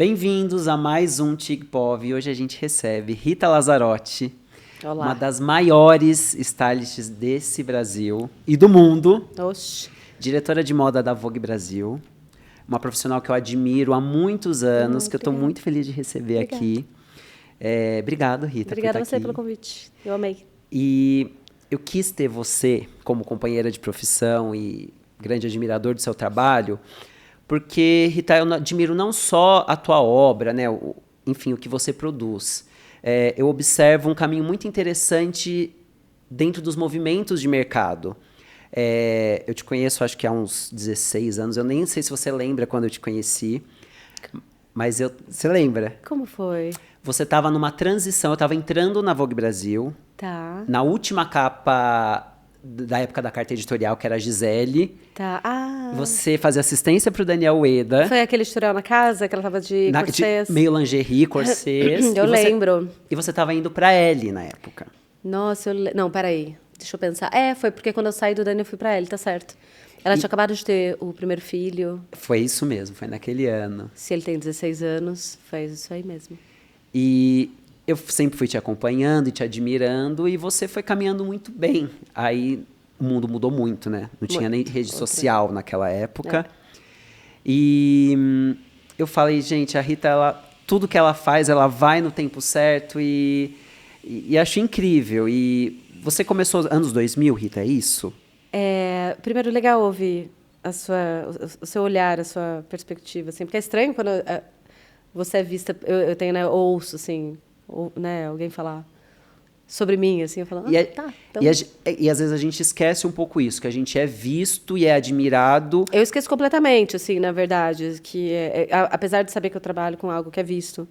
Bem-vindos a mais um TIGPOV e hoje a gente recebe Rita Lazzarotti, Olá. uma das maiores stylists desse Brasil e do mundo, Oxi. diretora de moda da Vogue Brasil, uma profissional que eu admiro há muitos anos, que eu estou muito feliz de receber aqui. Obrigado, Rita, Obrigada por a estar você aqui. pelo convite. Eu amei. E eu quis ter você como companheira de profissão e grande admirador do seu trabalho, porque, Rita, eu admiro não só a tua obra, né, enfim, o que você produz. Eu observo um caminho muito interessante dentro dos movimentos de mercado. Eu te conheço, acho que há uns 16 anos. Eu nem sei se você lembra quando eu te conheci, mas você lembra? Como foi? Você estava numa transição, eu estava entrando na Vogue Brasil, Tá. na última capa da época da carta editorial, que era a Gisele. Tá. Ah. Você fazia assistência para o Daniel Ueda. Foi aquele tutorial na casa que ela tava de corsês? Meio lingerie, corsês. Eu lembro. E você estava indo para Elle na época. Nossa, não, peraí. Deixa eu pensar. Foi porque quando eu saí do Dani eu fui pra ele, tá certo. Ela tinha acabado de ter o primeiro filho. Foi isso mesmo, foi naquele ano. Se ele tem 16 anos, faz isso aí mesmo. E eu sempre fui te acompanhando e te admirando, e você foi caminhando muito bem. Aí o mundo mudou muito, né? Não tinha nem rede social naquela época. E eu falei, gente, a Rita, tudo que ela faz, ela vai no tempo certo e acho incrível. E você começou anos 2000, Rita, é isso? Primeiro, legal ouvir o seu olhar, a sua perspectiva, assim, porque é estranho quando você é vista, eu tenho, né, ouço, assim, né, alguém falar sobre mim, assim, eu falo, tá. Então... E às vezes a gente esquece um pouco isso, que a gente é visto e é admirado. Eu esqueço completamente, assim, na verdade, que apesar de saber que eu trabalho com algo que é visto,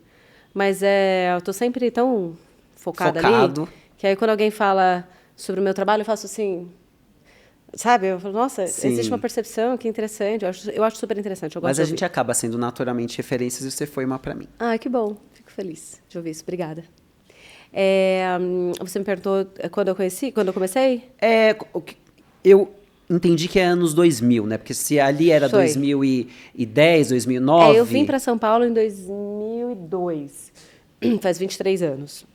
mas eu tô sempre tão focado ali, que aí quando alguém fala sobre o meu trabalho, eu faço assim... Sabe? Eu falo, nossa, existe uma percepção, que interessante. Eu acho super interessante. Eu gosto Mas a gente acaba sendo naturalmente referências e você foi uma para mim. Ah, que bom. Fico feliz de ouvir isso. Obrigada. Você me perguntou quando eu comecei? Eu entendi que é anos 2000, né? Porque se ali era 2010, 2009... eu vim para São Paulo em 2002. Faz 23 anos.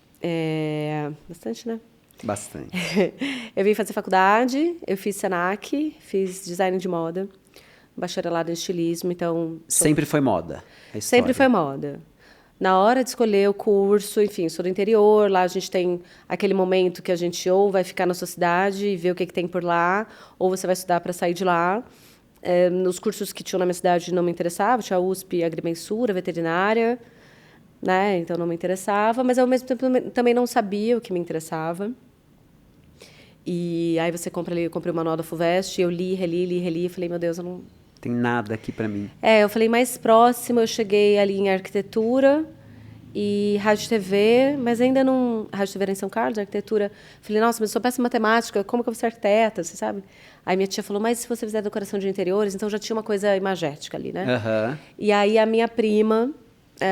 Bastante, né? Bastante. Eu vim fazer faculdade, eu fiz Senac, fiz design de moda, bacharelado em estilismo, então... Sempre foi moda? Sempre foi moda. Na hora de escolher o curso, enfim, sou do interior, lá a gente tem aquele momento que a gente ou vai ficar na sua cidade e ver o que tem por lá, ou você vai estudar para sair de lá. Nos cursos que tinham na minha cidade não me interessava, tinha a USP, agrimensura, veterinária, né? Então não me interessava, mas ao mesmo tempo também não sabia o que me interessava. E aí eu comprei o manual da FUVEST, eu li, reli, falei, meu Deus, eu não... Tem nada aqui para mim. Eu falei, mais próximo, eu cheguei ali em arquitetura e rádio e TV, mas ainda não... Rádio e TV era em São Carlos, arquitetura. Falei, nossa, mas eu sou péssima em matemática, como que eu vou ser arquiteta, você sabe? Aí minha tia falou, mas se você fizer decoração de interiores, então já tinha uma coisa imagética ali, né? Uhum. E aí a minha prima,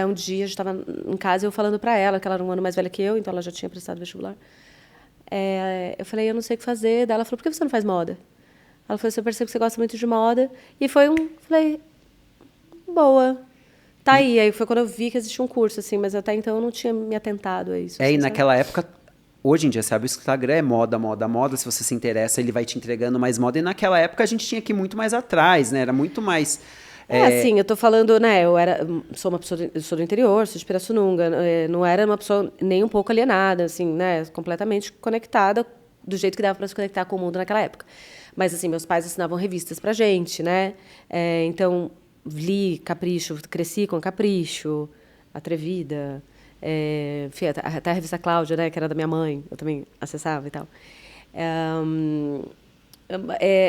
um dia a gente estava em casa, eu falando para ela, que ela era um ano mais velha que eu, então ela já tinha prestado vestibular. Eu falei, eu não sei o que fazer. Daí ela falou, por que você não faz moda? Ela falou, eu percebo que você gosta muito de moda. E falei, boa. Tá aí. Aí foi quando eu vi que existia um curso, assim, mas até então eu não tinha me atentado a isso. E naquela época, hoje em dia, sabe, o Instagram é moda, moda, moda. Se você se interessa, ele vai te entregando mais moda. E naquela época a gente tinha que ir muito mais atrás, né? Era muito mais... Assim, eu tô falando, né, sou uma pessoa, eu sou do interior, sou de Pirassununga, não era uma pessoa nem um pouco alienada, assim, né, completamente conectada do jeito que dava para se conectar com o mundo naquela época. Mas, assim, meus pais assinavam revistas pra gente, né, então, li Capricho, cresci com Capricho, Atrevida, até a revista Cláudia, né, que era da minha mãe, eu também acessava e tal.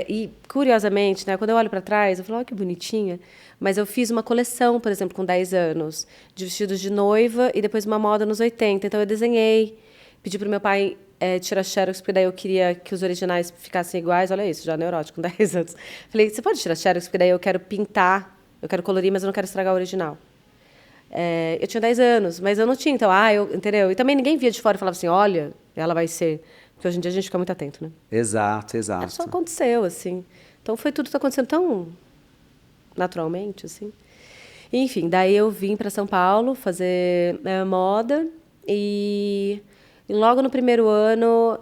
E, curiosamente, né, quando eu olho para trás, eu falo, olha que bonitinha. Mas eu fiz uma coleção, por exemplo, com 10 anos, de vestidos de noiva e depois uma moda nos 80. Então, eu desenhei, pedi para o meu pai tirar xerox, porque daí eu queria que os originais ficassem iguais. Olha isso, já neurótico, com 10 anos. Falei, você pode tirar xerox, porque daí eu quero pintar, eu quero colorir, mas eu não quero estragar o original. Eu tinha 10 anos, mas eu não tinha. Então, entendeu? E também ninguém via de fora e falava assim, olha, ela vai ser... Porque hoje em dia a gente fica muito atento, né? Exato. Só aconteceu, assim. Então, tudo está acontecendo tão naturalmente, assim. Enfim, daí eu vim para São Paulo fazer moda e logo no primeiro ano,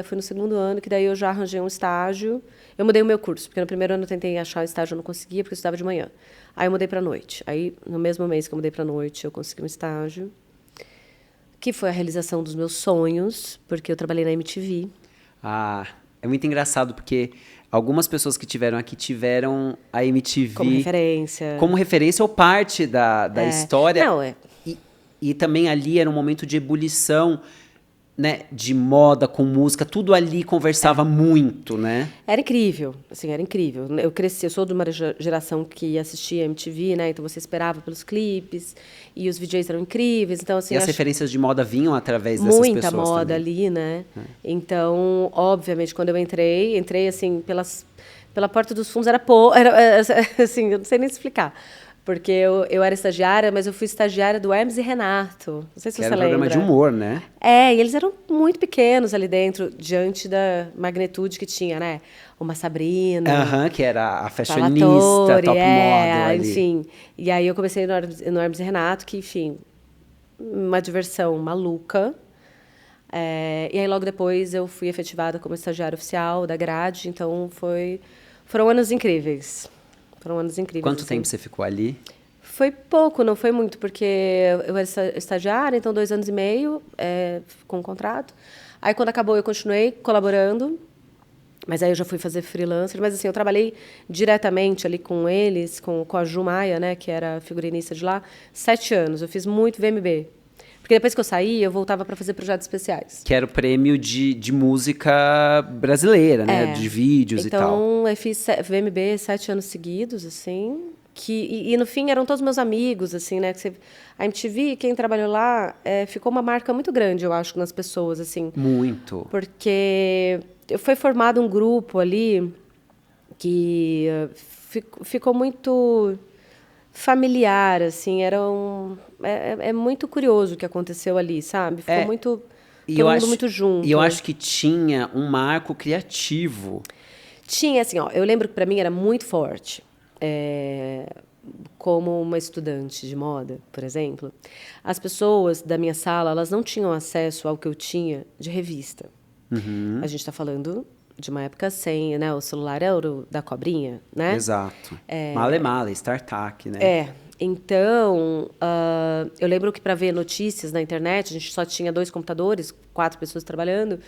foi no segundo ano que daí eu já arranjei um estágio. Eu mudei o meu curso, porque no primeiro ano eu tentei achar um estágio, eu não conseguia, porque eu estudava de manhã. Aí eu mudei para noite. Aí, no mesmo mês que eu mudei para noite, eu consegui um estágio, que foi a realização dos meus sonhos, porque eu trabalhei na MTV. Ah, é muito engraçado, porque algumas pessoas que tiveram aqui tiveram a MTV como referência ou parte da história. Não, E também ali era um momento de ebulição, né, de moda com música, tudo ali conversava muito, né? Era incrível, assim, era incrível. Eu cresci, eu sou de uma geração que assistia MTV, né? Então você esperava pelos clipes e os VJs eram incríveis. Então assim, E as referências de moda vinham através dessas pessoas muita moda também. ali, né? Então, obviamente, quando eu entrei assim pela porta dos fundos era assim, eu não sei nem explicar. Porque eu era estagiária, mas eu fui estagiária do Hermes e Renato. Não sei se Que você era um lembra. programa de humor, né? E eles eram muito pequenos ali dentro, diante da magnitude que tinha, né? Uma Sabrina. Que era a fashionista, Salvatore, top model ali. enfim. E aí eu comecei no Hermes e Renato, que, enfim, uma diversão maluca. E aí logo depois eu fui efetivada como estagiária oficial da grade, então foram anos incríveis. Foram anos incríveis. Quanto assim. tempo você ficou ali? Foi pouco, não foi muito, porque eu era estagiária, então 2 anos e meio com o contrato. Aí, quando acabou, eu continuei colaborando, mas aí eu já fui fazer freelancer. Mas, assim, eu trabalhei diretamente ali com eles, com a Ju Maia, né, que era figurinista de lá, 7 anos. Eu fiz muito VMB. Porque depois que eu saí, eu voltava para fazer projetos especiais. Que era o prêmio de música brasileira, né? De vídeos e tal. Então, eu fiz VMB 7 anos seguidos, assim. E no fim, eram todos meus amigos, assim, né? A MTV, quem trabalhou lá, ficou uma marca muito grande, eu acho, nas pessoas, assim. Muito. Porque foi formado um grupo ali que ficou muito familiar, assim. É muito curioso o que aconteceu ali, sabe? Ficou muito... Todo mundo muito junto. E eu acho que tinha um marco criativo. Tinha, assim, ó, eu lembro que para mim era muito forte. Como uma estudante de moda, por exemplo, as pessoas da minha sala, elas não tinham acesso ao que eu tinha de revista. A gente está falando de uma época sem, né? O celular era o da cobrinha, né? Exato. Male, StarTAC, né? Então, eu lembro que para ver notícias na internet, a gente só tinha 2 computadores, 4 pessoas trabalhando,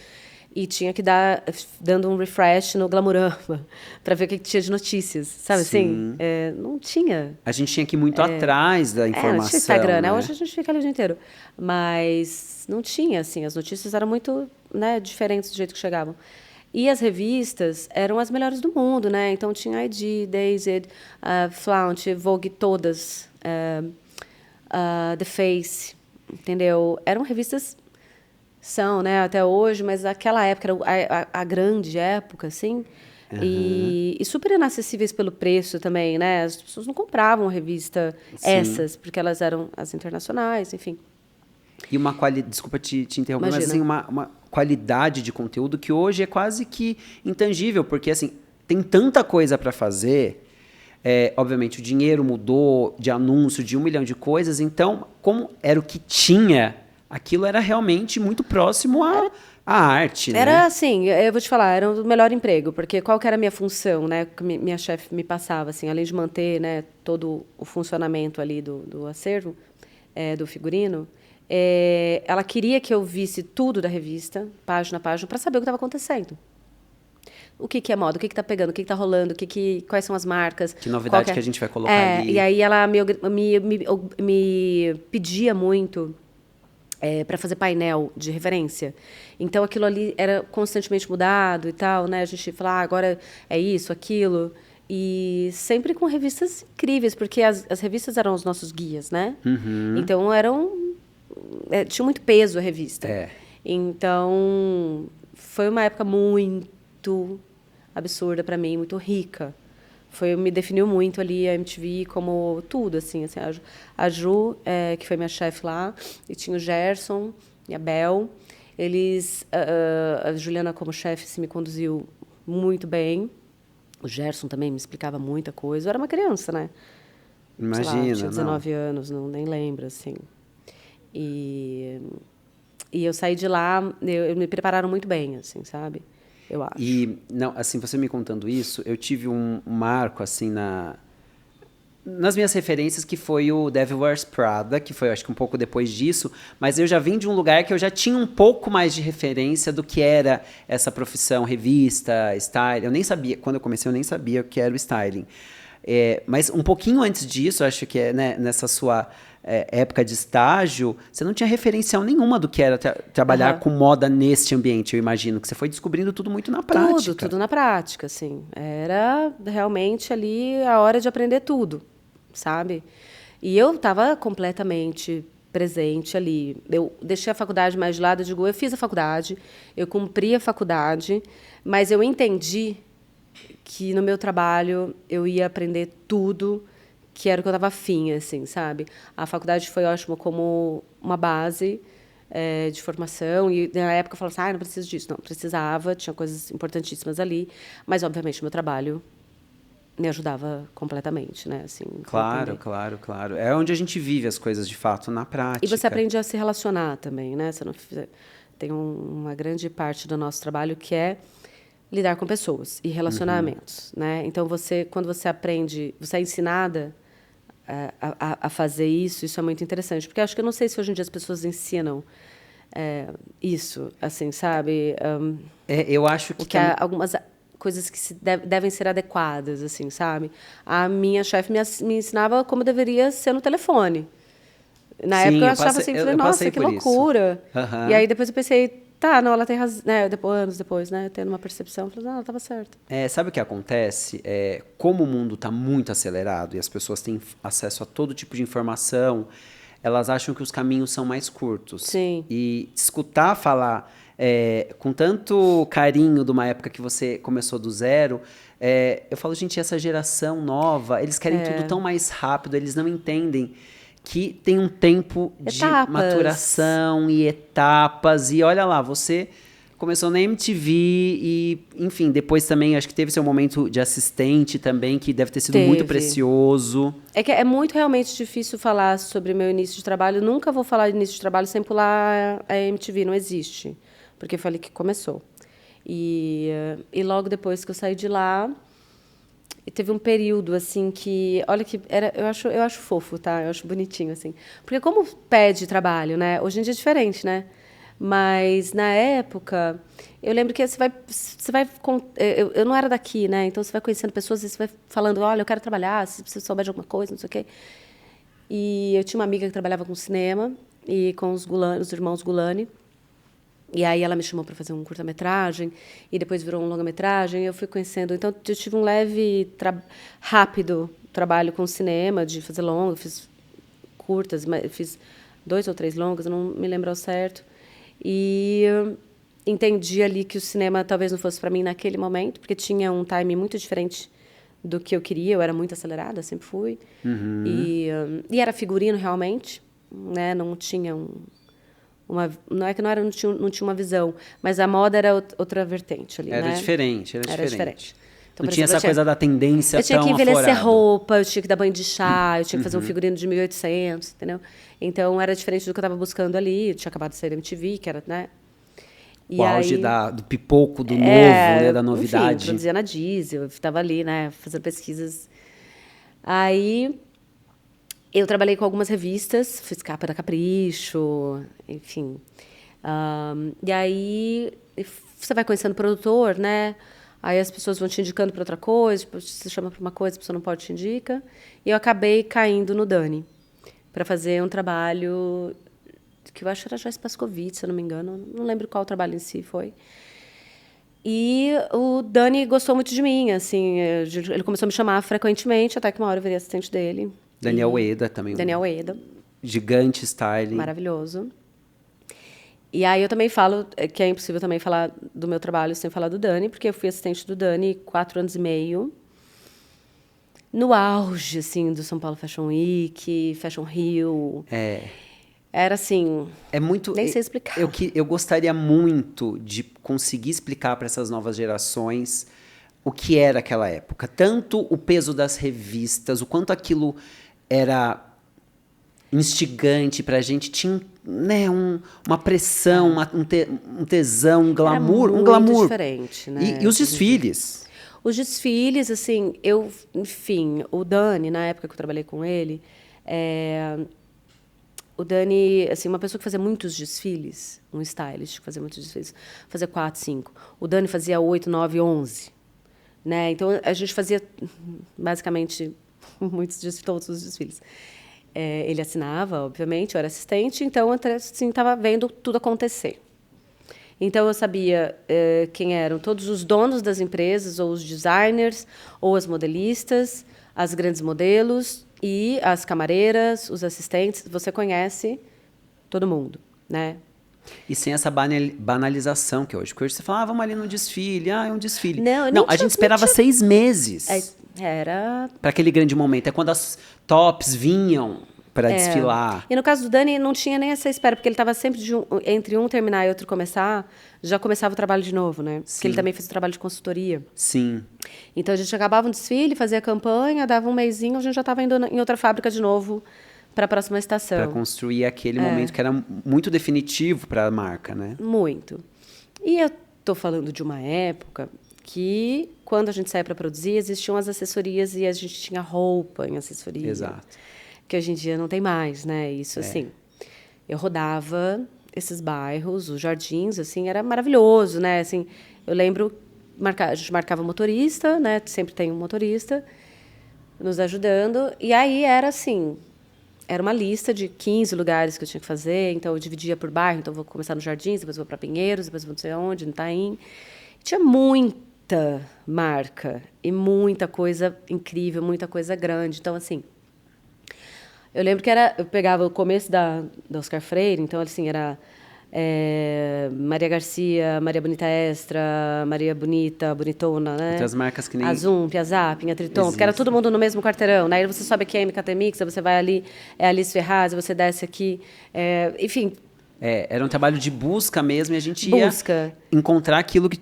e tinha que dando um refresh no Glamurama para ver o que tinha de notícias, sabe? Sim. Assim? Não tinha. A gente tinha que ir muito atrás da informação. Não tinha Instagram, né? né? Hoje a gente fica ali o dia inteiro. Mas não tinha, assim, as notícias eram muito, né, diferentes do jeito que chegavam. E as revistas eram as melhores do mundo, né? Então tinha ID, Dazed, Flaunt, Vogue, todas, The Face, entendeu? Eram revistas, são, né, até hoje, mas aquela época era a grande época, assim, e super inacessíveis pelo preço também, né? As pessoas não compravam revista essas, porque elas eram as internacionais, enfim. E uma qualidade, desculpa te interromper, Imagina. mas assim, uma qualidade de conteúdo que hoje é quase que intangível, porque assim, tem tanta coisa para fazer, obviamente o dinheiro mudou de anúncio, de 1 milhão de coisas, então, como era o que tinha, aquilo era realmente muito próximo à arte, né? Era assim, eu vou te falar, era o melhor emprego, porque qual que era a minha função, né? Que minha chefe me passava, assim, além de manter, né, todo o funcionamento ali do acervo, do figurino, ela queria que eu visse tudo da revista, página a página, para saber o que estava acontecendo. O que é moda, o que está pegando, o que está rolando, quais são as marcas. Que novidade que a gente vai colocar ali. E aí ela me pedia muito para fazer painel de referência. Então, aquilo ali era constantemente mudado e tal, né? A gente falava, agora é isso, aquilo. E sempre com revistas incríveis, porque as revistas eram os nossos guias, né? Então, tinha muito peso a revista. Então, foi uma época muito absurda para mim, muito rica. Me definiu muito ali a MTV como tudo, assim a Ju, que foi minha chefe lá, e tinha o Gerson e a Bel. A Juliana como chefe me conduziu muito bem. O Gerson também me explicava muita coisa. Eu era uma criança, né? sei lá, Imagina, tinha não. 19 anos, não, nem lembro, assim. E, e eu saí de lá, me prepararam muito bem, assim, sabe? Eu acho. E, não, assim, você me contando isso, eu tive um marco, assim, nas minhas referências, que foi o Devil Wears Prada, que foi, acho que um pouco depois disso, mas eu já vim de um lugar que eu já tinha um pouco mais de referência do que era essa profissão, revista, style. Eu nem sabia, quando eu comecei, eu nem sabia o que era o styling. Mas um pouquinho antes disso, acho que né, nessa sua época de estágio, você não tinha referencial nenhuma do que era trabalhar Aham. com moda neste ambiente, eu imagino, que você foi descobrindo tudo muito na Tudo, prática. tudo na prática, assim. Era realmente ali a hora de aprender tudo, sabe? E eu estava completamente presente ali. Eu deixei a faculdade mais de lado, eu digo, eu fiz a faculdade, eu cumpri a faculdade, mas eu entendi que no meu trabalho eu ia aprender tudo que era o que eu estava afim, assim, sabe? A faculdade foi ótima como uma base de formação, e na época eu falava assim, não preciso disso. Não, precisava, tinha coisas importantíssimas ali, mas, obviamente, o meu trabalho me ajudava completamente, né, assim, a Claro, entender. claro, claro. É onde a gente vive as coisas de fato, na E você prática. aprende a se relacionar também, né? Você não, tem uma grande parte do nosso trabalho que é lidar com pessoas e relacionamentos, né? Então, quando você aprende, você é ensinada a fazer isso é muito interessante. Porque acho que eu não sei se hoje em dia as pessoas ensinam isso, assim, sabe? Eu acho O que que há algumas coisas que devem ser adequadas, assim, sabe? A minha chefe me ensinava como deveria ser no telefone. Na época sim, eu achava assim, falei, eu passei nossa, que por isso. loucura. E Aham. aí depois eu pensei, tá, não, ela tem razão, né? Depois, anos depois, né? Tendo uma percepção, eu falei, não, ela estava certa. Sabe o que acontece? Como o mundo está muito acelerado e as pessoas têm acesso a todo tipo de informação, elas acham que os caminhos são mais curtos. Sim. E escutar falar com tanto carinho de uma época que você começou do zero, eu falo, gente, essa geração nova, eles querem tudo tão mais rápido, eles não entendem que tem um tempo de Etapas. maturação e etapas. E olha lá, você começou na MTV e, enfim, depois também acho que teve seu momento de assistente também, que deve ter sido muito Teve. precioso. É que é muito realmente difícil falar sobre meu início de trabalho. Nunca vou falar de início de trabalho sem pular a MTV, não existe. Porque eu falei que começou. E logo depois que eu saí de lá, e teve um período assim que, olha que era, eu acho fofo, tá? Eu acho bonitinho assim. Porque como pede trabalho, né? Hoje em dia é diferente, né? Mas na época, eu lembro que eu não era daqui, né? Então você vai conhecendo pessoas e você vai falando, olha, eu quero trabalhar, se você souber de alguma coisa, não sei o quê. E eu tinha uma amiga que trabalhava com cinema e com os irmãos Gulani. E aí ela me chamou para fazer um curta-metragem e depois virou um longa-metragem. Eu fui conhecendo. Então eu tive um leve, rápido trabalho com cinema, de fazer longa, fiz curtas, mas fiz 2 ou 3 longas, eu não me lembro ao certo. E entendi ali que o cinema talvez não fosse para mim naquele momento, porque tinha um time muito diferente do que eu queria. Eu era muito acelerada, sempre fui. E era figurino realmente, né? Não tinha não é que não tinha uma visão, mas a moda era outra vertente ali, Era né? diferente, era Era diferente. diferente. Então, Não por tinha exemplo, essa coisa da tendência eu tinha que tão envelhecer aflorado. roupa, eu tinha que dar banho de chá, eu tinha que fazer um figurino de 1800, entendeu? Então era diferente do que eu estava buscando ali. Eu tinha acabado de sair da MTV, que era, né? O E auge aí, do pipoco, do novo, né, da enfim, novidade. produzia na Diesel, eu estava ali, né, fazendo pesquisas. Aí eu trabalhei com algumas revistas, fiz capa da Capricho, enfim. E aí você vai conhecendo o produtor, né? Aí as pessoas vão te indicando para outra coisa, tipo, você chama para uma coisa, a pessoa não pode te indica. E eu acabei caindo no Dani para fazer um trabalho que eu acho que era Joyce Pascovitch, se eu não me engano, não lembro qual trabalho em si foi. E o Dani gostou muito de mim, assim, ele começou a me chamar frequentemente, até que uma hora eu virei assistente dele. Daniel E Eda também, um Daniel Eda, gigante styling. maravilhoso. E aí eu também falo que é impossível também falar do meu trabalho sem falar do Dani, porque eu fui assistente do Dani 4 anos e meio, no auge, assim, do São Paulo Fashion Week, Fashion Rio. Era assim, É muito. nem sei explicar. Eu gostaria muito de conseguir explicar para essas novas gerações o que era aquela época. Tanto o peso das revistas, o quanto aquilo era instigante pra gente, tinha, né, uma pressão, um tesão, um glamour. Era Um muito glamour. diferente, né? E os desfiles? Os desfiles, assim, enfim, o Dani, na época que eu trabalhei com ele, o Dani, assim, uma pessoa que fazia muitos desfiles, um stylist que fazia muitos desfiles, fazia 4, 5. O Dani fazia 8, 9, 11. Né? Então, a gente fazia, basicamente, todos os desfiles. Ele assinava, obviamente, eu era assistente, então, assim, estava vendo tudo acontecer. Então, eu sabia quem eram todos os donos das empresas, ou os designers, ou as modelistas, as grandes modelos e as camareiras, os assistentes. Você conhece todo mundo, né? E sem essa banalização que é hoje. Porque hoje você fala, vamos ali no desfile. É um desfile. Não, A gente esperava 6 meses era... para aquele grande momento. É quando as tops vinham para desfilar. E no caso do Dani, não tinha nem essa espera, porque ele estava sempre entre um terminar e outro começar, já começava o trabalho de novo, né? Sim. Porque ele também fez o trabalho de consultoria. Sim. Então, a gente acabava um desfile, fazia a campanha, dava um mêsinho, a gente já estava indo em outra fábrica de novo para a próxima estação. Para construir aquele momento que era muito definitivo para a marca, né? Muito. E eu estou falando de uma época que, quando a gente saía para produzir, existiam as assessorias e a gente tinha roupa em assessoria. Exato. Que hoje em dia não tem mais, né? Isso, assim, eu rodava esses bairros, os jardins, assim, era maravilhoso, né? Assim, eu lembro, a gente marcava motorista, né? Sempre tem um motorista nos ajudando. E aí era assim, era uma lista de 15 lugares que eu tinha que fazer. Então, eu dividia por bairro. Então, eu vou começar nos Jardins, depois vou para Pinheiros, depois vou não sei aonde, no Itaim. Tinha muita marca e muita coisa incrível, muita coisa grande. Então, assim, eu lembro que eu pegava o começo da Oscar Freire, então, assim, era Maria Garcia, Maria Bonita Extra, Maria Bonita, Bonitona, né? Outras marcas que nem... A Zoom, Piazza, Pinha Triton, porque era todo mundo no mesmo quarteirão, né? Aí você sobe aqui a MKT Mix, aí você vai ali, Alice Ferraz, você desce aqui, enfim... era um trabalho de busca mesmo, e a gente ia encontrar aquilo que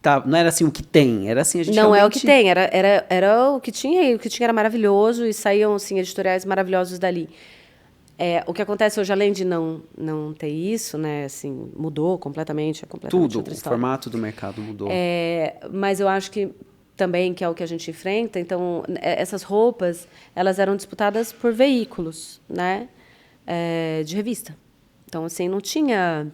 tá, não era assim o que tem, era assim a gente não realmente... é o que tem, era o que tinha, e o que tinha era maravilhoso, e saíam assim, editoriais maravilhosos dali. O que acontece hoje, além de não ter isso, né, assim, mudou completamente, Tudo, outra o história. formato do mercado mudou. Mas eu acho que também, que é o que a gente enfrenta, então, essas roupas, elas eram disputadas por veículos, né, de revista. Então, assim, não tinha...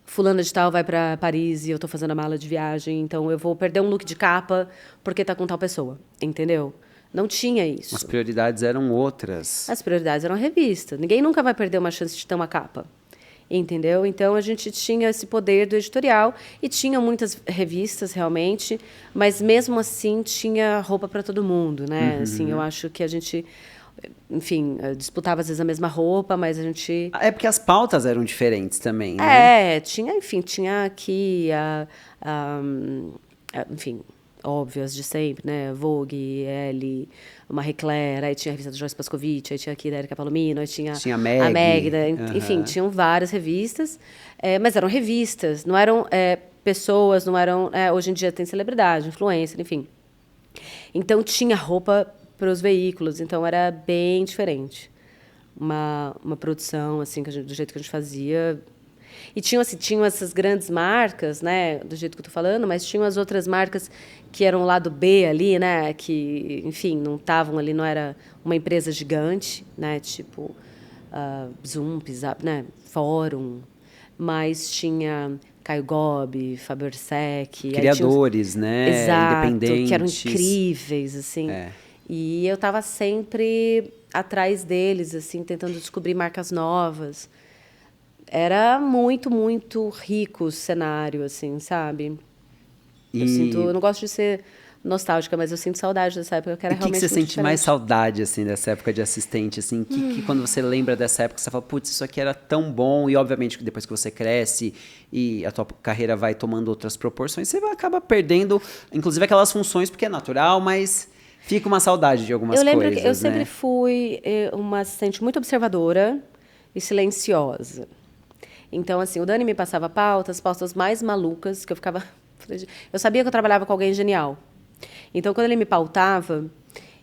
Fulana de tal vai para Paris e eu estou fazendo a mala de viagem, então eu vou perder um look de capa porque está com tal pessoa, entendeu? Não tinha isso. As prioridades eram outras. As prioridades eram a revista. Ninguém nunca vai perder uma chance de ter uma capa, entendeu? Então, a gente tinha esse poder do editorial e tinha muitas revistas, realmente, mas, mesmo assim, tinha roupa para todo mundo, né? Uhum. Assim, eu acho que a gente... Enfim, disputava às vezes a mesma roupa, mas a gente... É porque as pautas eram diferentes também, né? Tinha aqui enfim, óbvias de sempre, né? Vogue, Elle, Marie Claire, aí tinha a revista do Joyce Pascovitch, aí tinha aqui da Erika Palomino, aí tinha a Magda, enfim, tinham várias revistas, mas eram revistas, não eram pessoas, não eram... hoje em dia tem celebridade, influencer, enfim. Então, tinha roupa para os veículos, então era bem diferente. Uma produção, assim, do jeito que a gente fazia. E tinham essas grandes marcas, né, do jeito que eu estou falando, mas tinham as outras marcas que eram o lado B ali, né, que, enfim, não estavam ali, não era uma empresa gigante, né, tipo Zoom, Pizzap, né, Fórum, mas tinha Caio Gobi, Faber-Sec... Criadores, né, exato, independentes. Que eram incríveis, assim. E eu estava sempre atrás deles, assim, tentando descobrir marcas novas. Era muito, muito rico o cenário, assim, sabe? Eu não gosto de ser nostálgica, mas eu sinto saudade dessa época, que era realmente muito diferente. O que você sente mais diferente. saudade, assim, dessa época de assistente, assim? Que quando você lembra dessa época, você fala, putz, isso aqui era tão bom, e obviamente que depois que você cresce e a tua carreira vai tomando outras proporções, você acaba perdendo, inclusive, aquelas funções, porque é natural, mas... Fica uma saudade de algumas coisas, Eu lembro que eu sempre né? fui uma assistente muito observadora e silenciosa. Então, assim, o Dani me passava pautas mais malucas, que eu ficava... Eu sabia que eu trabalhava com alguém genial. Então, quando ele me pautava,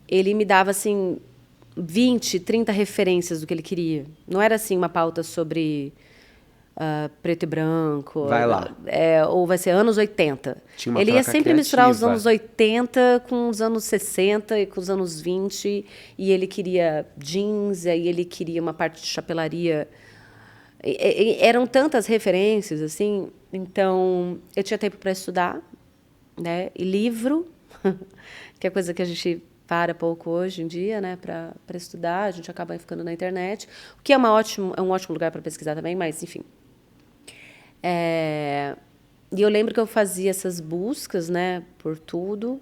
ele me dava, assim, 20, 30 referências do que ele queria. Não era assim uma pauta sobre preto e branco. Vai lá. Ou vai ser anos 80. Tinha uma ele ia troca sempre misturar os criativa. anos 80 com os anos 60 e com os anos 20. E ele queria jeans, aí ele queria uma parte de chapelaria. Eram tantas referências, assim. Então, eu tinha tempo para estudar, né? E livro, que é coisa que a gente para pouco hoje em dia, né? Para estudar, a gente acaba ficando na internet, o que é um ótimo lugar para pesquisar também, mas, enfim. E eu lembro que eu fazia essas buscas, né? Por tudo.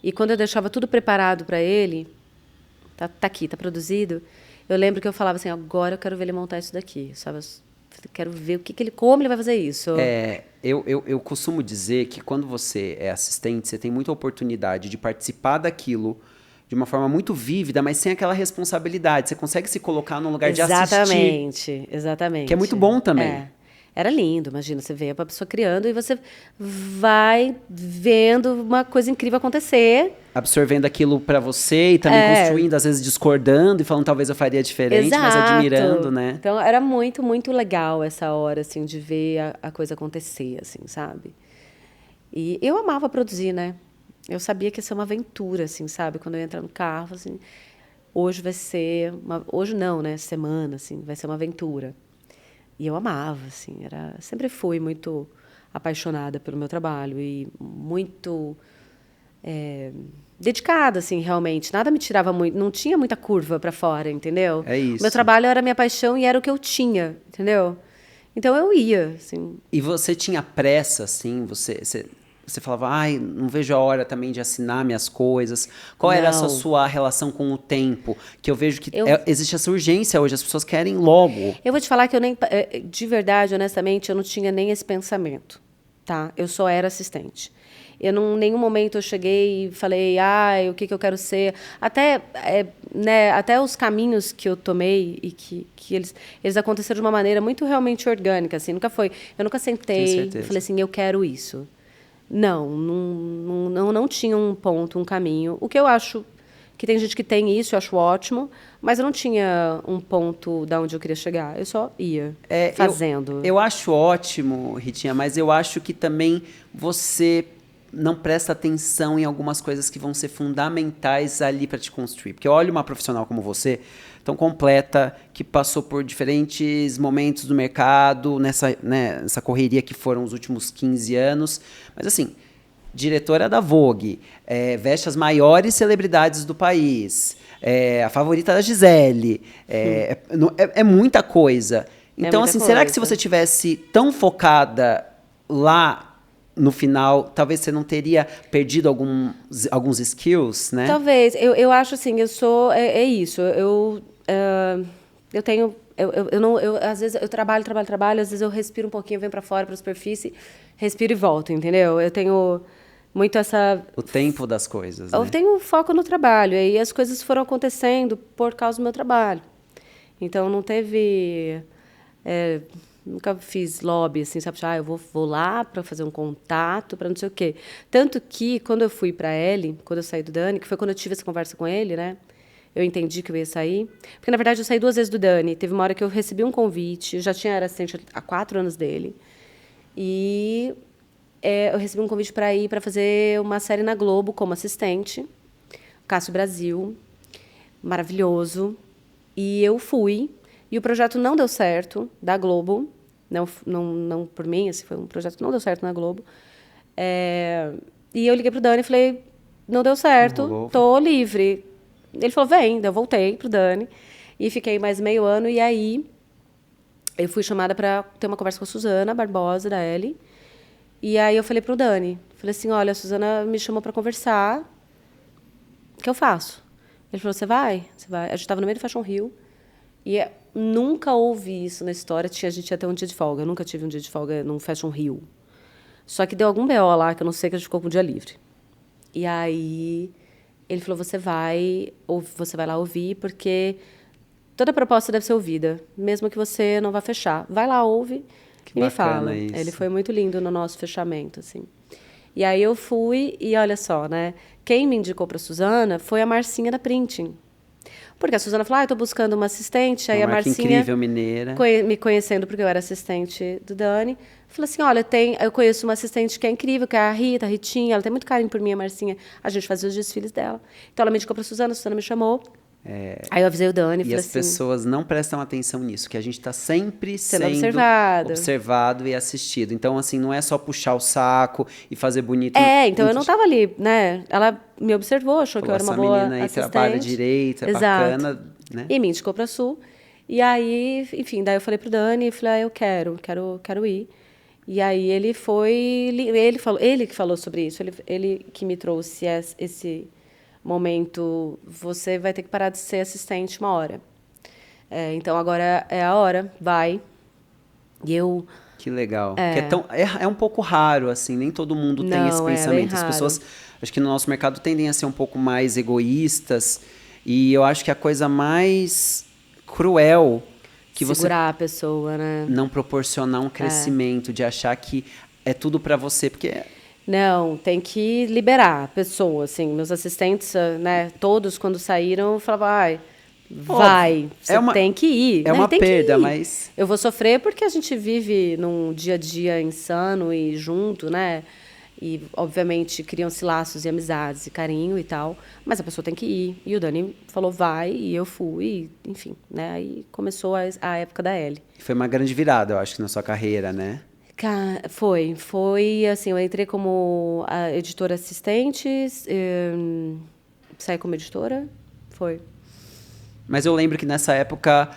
E quando eu deixava tudo preparado para ele, tá aqui, tá produzido. Eu lembro que eu falava assim, agora eu quero ver ele montar isso daqui, sabe? Quero ver como ele vai fazer isso. Eu costumo dizer que quando você é assistente, você tem muita oportunidade de participar daquilo de uma forma muito vívida, mas sem aquela responsabilidade. Você consegue se colocar num lugar de assistir. Exatamente. Que é muito bom também. Era lindo, imagina, você vê a pessoa criando e você vai vendo uma coisa incrível acontecer. Absorvendo aquilo para você e também construindo, às vezes discordando e falando talvez eu faria diferente, mas admirando, né? Então era muito, muito legal essa hora, assim, de ver a coisa acontecer, assim, sabe? E eu amava produzir, né? Eu sabia que ia ser uma aventura, assim, sabe? Quando eu ia entrar no carro, assim, hoje vai ser hoje não, né? Semana, assim, vai ser uma aventura. E eu amava, assim, sempre fui muito apaixonada pelo meu trabalho e muito dedicada, assim, realmente. Nada me tirava muito, não tinha muita curva para fora, entendeu? É isso. Meu trabalho era a minha paixão e era o que eu tinha, entendeu? Então eu ia, assim. E você tinha pressa, assim? Você falava, ai, não vejo a hora também de assinar minhas coisas. Qual era essa sua relação com o tempo? Que eu vejo que existe essa urgência hoje, as pessoas querem logo. Eu vou te falar que eu nem, de verdade, honestamente, eu não tinha nem esse pensamento, tá? Eu só era assistente. Em nenhum momento eu cheguei e falei, o que eu quero ser. Até os caminhos que eu tomei e que eles aconteceram de uma maneira muito realmente orgânica, assim. Eu nunca sentei e falei assim, eu quero isso. Não tinha um ponto, um caminho. O que eu acho que tem gente que tem isso, eu acho ótimo, mas eu não tinha um ponto de onde eu queria chegar. Eu só ia fazendo. Eu acho ótimo, Ritinha, mas eu acho que também você não presta atenção em algumas coisas que vão ser fundamentais ali para te construir. Porque eu olho uma profissional como você, tão completa, que passou por diferentes momentos do mercado, nessa correria que foram os últimos 15 anos. Mas assim, diretora da Vogue, veste as maiores celebridades do país, a favorita da Gisele, é muita coisa. Então, assim, será que se você tivesse tão focada lá no final, talvez você não teria perdido alguns skills, né? Talvez. Eu acho assim, eu sou... É isso. Eu tenho... às vezes eu trabalho, às vezes eu respiro um pouquinho, venho para fora, para a superfície, respiro e volto, entendeu? Eu tenho muito essa... O tempo das coisas, né? Eu tenho foco no trabalho, e aí as coisas foram acontecendo por causa do meu trabalho. Então, não teve... Nunca fiz lobby, assim, sabe? Eu vou lá para fazer um contato, para não sei o quê. Tanto que, quando eu fui para ele, quando eu saí do Dani, que foi quando eu tive essa conversa com ele, né? Eu entendi que eu ia sair. Porque, na verdade, eu saí 2 vezes do Dani. Teve uma hora que eu recebi um convite, eu já era assistente há 4 anos dele. E eu recebi um convite para ir para fazer uma série na Globo como assistente. Cássio Brasil. Maravilhoso. E eu fui. E o projeto não deu certo, da Globo. Não por mim, assim, foi um projeto que não deu certo na Globo. E eu liguei pro Dani e falei, não deu certo, tô livre. Ele falou, vem. Eu voltei pro Dani e fiquei mais meio ano. E aí eu fui chamada para ter uma conversa com a Suzana Barbosa, da Ellie. E aí eu falei pro Dani, falei assim, olha, a Suzana me chamou para conversar, o que eu faço? Ele falou, você vai? A gente estava no meio do Fashion Rio. E nunca houve isso na história. A gente ia ter um dia de folga. Eu nunca tive um dia de folga num Fashion Rio. Só que deu algum BO lá, que eu não sei, que a gente ficou com o dia livre. E aí ele falou, você vai lá ouvir, porque toda proposta deve ser ouvida, mesmo que você não vá fechar. Vai lá, ouve e me fala. Isso. Ele foi muito lindo no nosso fechamento, assim. E aí eu fui, e olha só, né? Quem me indicou para a Suzana foi a Marcinha da Printing. Porque a Suzana falou, eu tô buscando uma assistente, aí Uma a marca Marcinha, incrível, mineira. me conhecendo porque eu era assistente do Dani, falou assim, olha, eu conheço uma assistente que é incrível, que é a Rita, a Ritinha, ela tem muito carinho por mim, a Marcinha, a gente fazia os desfiles dela. Então ela me indicou pra Suzana, a Suzana me chamou, aí eu avisei o Dani, E falei as assim, pessoas não prestam atenção nisso, que a gente está sempre sendo sendo observado. observado e assistido. Então, assim, não é só puxar o saco e fazer bonito. Então eu não tava ali, né? Ela me observou, achou que eu Falou, era uma essa boa menina aí assistente. trabalha direito, é Exato. bacana, né? E me indicou pra Sul. E aí, enfim, daí eu falei pro Dani, falei, eu quero ir. E aí ele foi, ele que falou sobre isso, ele que me trouxe esse momento, você vai ter que parar de ser assistente uma hora. Então agora é a hora, vai. E eu... Que legal. Que é um pouco raro, assim, nem todo mundo tem esse Não, é bem pensamento. As raro. pessoas, acho que no nosso mercado tendem a ser um pouco mais egoístas. E eu acho que a coisa mais cruel que você Segurar a pessoa, né? não proporcionar um crescimento, de achar que é tudo pra você, porque Não, tem que liberar a pessoa, assim, meus assistentes, né, todos quando saíram, falavam, vai, você é uma- tem que ir. é né? uma Tem que perda, ir. mas- Eu vou sofrer porque a gente vive num dia a dia insano e junto, né? E, obviamente, criam-se laços e amizades e carinho e tal, mas a pessoa tem que ir. E o Dani falou, vai, e eu fui, e, enfim, né? Aí começou a época da Ellie. foi uma grande virada, eu acho, que na sua carreira, né? Foi assim, eu entrei como a editora assistente, saí como editora, foi. Mas eu lembro que nessa época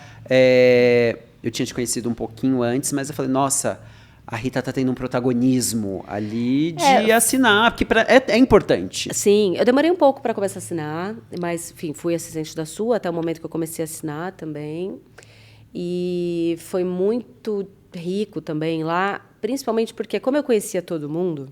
eu tinha te conhecido um pouquinho antes, mas eu falei, nossa, a Rita tá tendo um protagonismo ali de assinar, porque é importante. Sim, eu demorei um pouco para começar a assinar, mas, enfim, fui assistente da sua até o momento que eu comecei a assinar também. E foi muito rico também lá, principalmente porque, como eu conhecia todo mundo,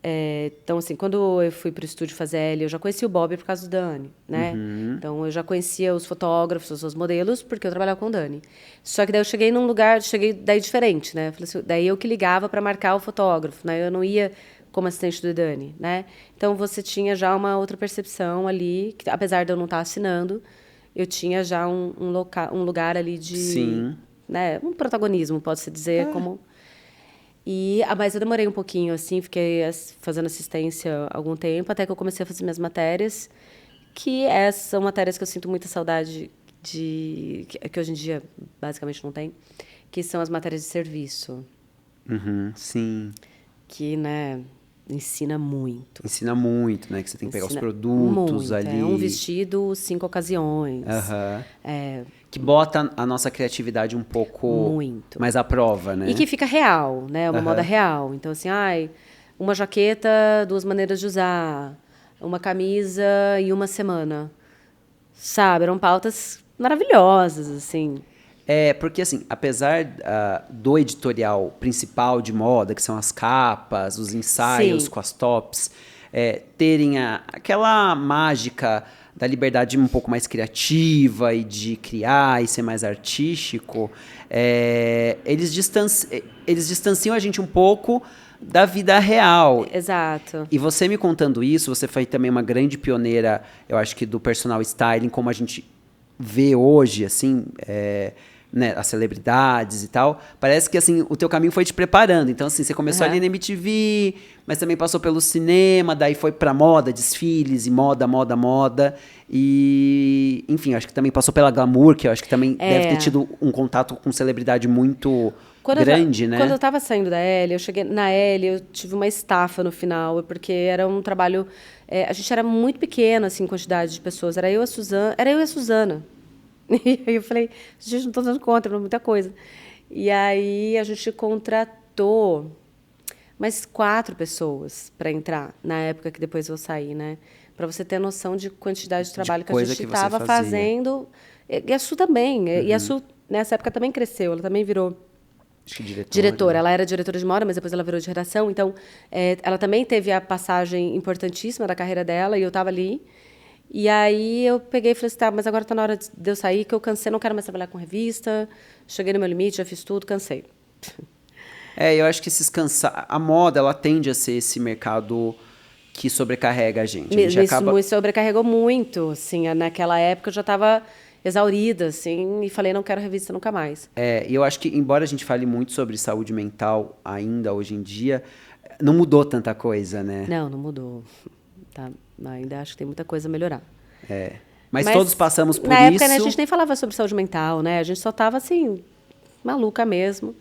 então, assim, quando eu fui para o estúdio fazer L, eu já conhecia o Bob por causa do Dani, né? Então, eu já conhecia os fotógrafos, os modelos, porque eu trabalhava com o Dani. Só que daí eu cheguei num lugar, cheguei daí diferente, né? Falei assim, daí eu que ligava para marcar o fotógrafo, né? Eu não ia como assistente do Dani, né? Então, você tinha já uma outra percepção ali, que, apesar de eu não estar assinando, eu tinha já um lugar ali de... Sim. Né? Um protagonismo, pode-se dizer, como... Mas eu demorei um pouquinho, assim, fiquei fazendo assistência há algum tempo, até que eu comecei a fazer minhas matérias, que são matérias que eu sinto muita saudade que hoje em dia basicamente não tem, que são as matérias de serviço. Sim. Que, né, ensina muito. Ensina muito, né? Que você tem que pegar os produtos muito, ali. um vestido, 5 ocasiões. Que bota a nossa criatividade um pouco Muito. mais à prova, né? E que fica real, né? Uma moda real. Então, assim, uma jaqueta, 2 maneiras de usar. Uma camisa e uma semana. Sabe? Eram pautas maravilhosas, assim. Porque assim, apesar do editorial principal de moda, que são as capas, os ensaios Sim. com as tops, terem aquela mágica da liberdade um pouco mais criativa e de criar e ser mais artístico, eles distanciam a gente um pouco da vida real. Exato. E você me contando isso, você foi também uma grande pioneira, eu acho que do personal styling, como a gente vê hoje, assim, né, as celebridades e tal. Parece que, assim, o teu caminho foi te preparando. Então, assim, você começou ali na MTV, mas também passou pelo cinema, daí foi pra moda, desfiles e moda. E, enfim, acho que também passou pela Glamour, que eu acho que também deve ter tido um contato com celebridade muito grande, né? Quando eu estava saindo da L, eu cheguei na L, eu tive uma estafa no final, porque era um trabalho... a gente era muito pequeno, assim, em quantidade de pessoas. Era eu e a Suzana. E aí eu falei, gente, não estou dando conta, é muita coisa. E aí a gente contratou mais 4 pessoas para entrar, na época que depois eu saí, né? Para você ter noção de quantidade de trabalho que a gente estava fazendo. E a Su também. E a Su, nessa época, também cresceu. Ela também virou diretora. Ela era diretora de moda, mas depois ela virou de redação. Então, ela também teve a passagem importantíssima da carreira dela, e eu estava ali. E aí eu peguei e falei assim, tá, mas agora está na hora de eu sair, que eu cansei, não quero mais trabalhar com revista, cheguei no meu limite, já fiz tudo, cansei. Eu acho que a moda, ela tende a ser esse mercado que sobrecarrega a gente. Isso me sobrecarregou muito, assim, naquela época eu já estava exaurida, assim, e falei, não quero revista nunca mais. E eu acho que, embora a gente fale muito sobre saúde mental ainda hoje em dia, não mudou tanta coisa, né? Não mudou. Tá? Ainda acho que tem muita coisa a melhorar. Mas todos passamos por na isso. Na época, né, a gente nem falava sobre saúde mental, né? A gente só estava, assim, maluca mesmo.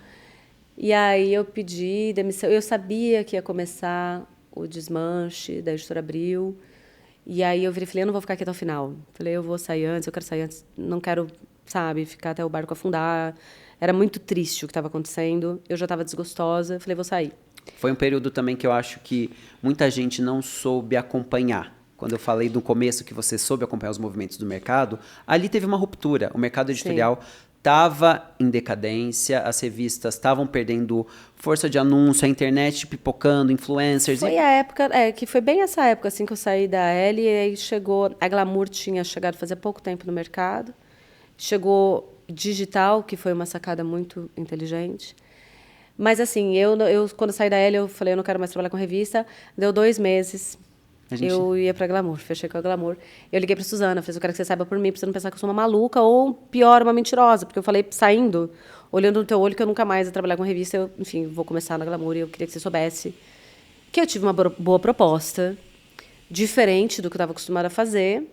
E aí eu pedi demissão. Eu sabia que ia começar o desmanche da Editora Abril. E aí eu virei e falei, eu não vou ficar aqui até o final. Falei, eu vou sair antes, eu quero sair antes. Não quero, sabe, ficar até o barco afundar. Era muito triste o que estava acontecendo. Eu já estava desgostosa. Falei, vou sair. Foi um período também que eu acho que muita gente não soube acompanhar. Quando eu falei no começo que você soube acompanhar os movimentos do mercado, ali teve uma ruptura. O mercado editorial estava em decadência, as revistas estavam perdendo força de anúncio, a internet pipocando, influencers. Foi a época, que foi bem essa época assim que eu saí da Elle, e aí chegou, a Glamour tinha chegado fazia pouco tempo no mercado, chegou digital, que foi uma sacada muito inteligente. Mas assim, eu quando saí da Elle, eu falei, eu não quero mais trabalhar com revista, deu 2 meses. Eu ia pra Glamour, fechei com a Glamour. Eu liguei pra Suzana, falei, eu quero que você saiba por mim, pra você não pensar que eu sou uma maluca ou, pior, uma mentirosa. Porque eu falei, saindo, olhando no teu olho, que eu nunca mais ia trabalhar com revista. Eu, enfim, vou começar na Glamour e eu queria que você soubesse que eu tive uma boa proposta, diferente do que eu estava acostumada a fazer.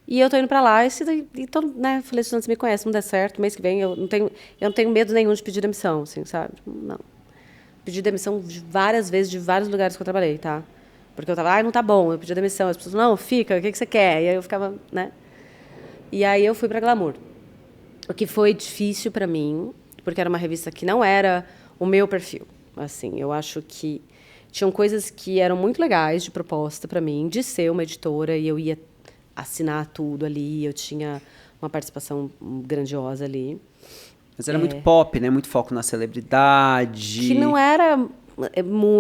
E eu tô indo pra lá né, falei, Suzana, você me conhece, não der certo, mês que vem eu não tenho medo nenhum de pedir demissão, assim, sabe? Não. Pedi demissão várias vezes de vários lugares que eu trabalhei, tá? Porque eu tava, não tá bom, eu pedi demissão. As pessoas, não, fica, o que você quer? E aí eu ficava, né? E aí eu fui pra Glamour. O que foi difícil pra mim, porque era uma revista que não era o meu perfil. Assim, eu acho que tinham coisas que eram muito legais de proposta pra mim, de ser uma editora, e eu ia assinar tudo ali, eu tinha uma participação grandiosa ali. Mas era muito pop, né? Muito foco na celebridade. Que não era...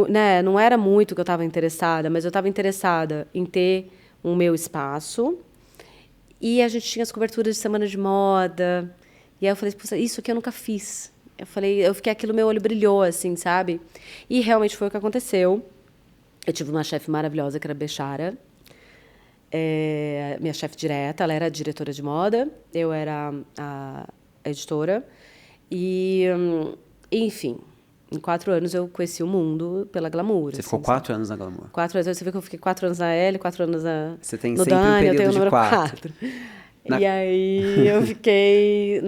né, não era muito que eu estava interessada, mas eu estava interessada em ter um meu espaço. E a gente tinha as coberturas de semana de moda. E aí eu falei, isso aqui eu nunca fiz. Eu fiquei aquilo, meu olho brilhou, assim, sabe? E realmente foi o que aconteceu. Eu tive uma chefe maravilhosa, que era a Bechara. Minha chefe direta, ela era a diretora de moda, eu era a editora. E, enfim... Em 4 anos eu conheci o mundo pela Glamour. Você ficou 4 anos na Glamour? 4 anos. Você vê que eu fiquei 4 anos na Elle, 4 anos Você tem no sempre Dani, um período eu tenho o número 4. E aí eu fiquei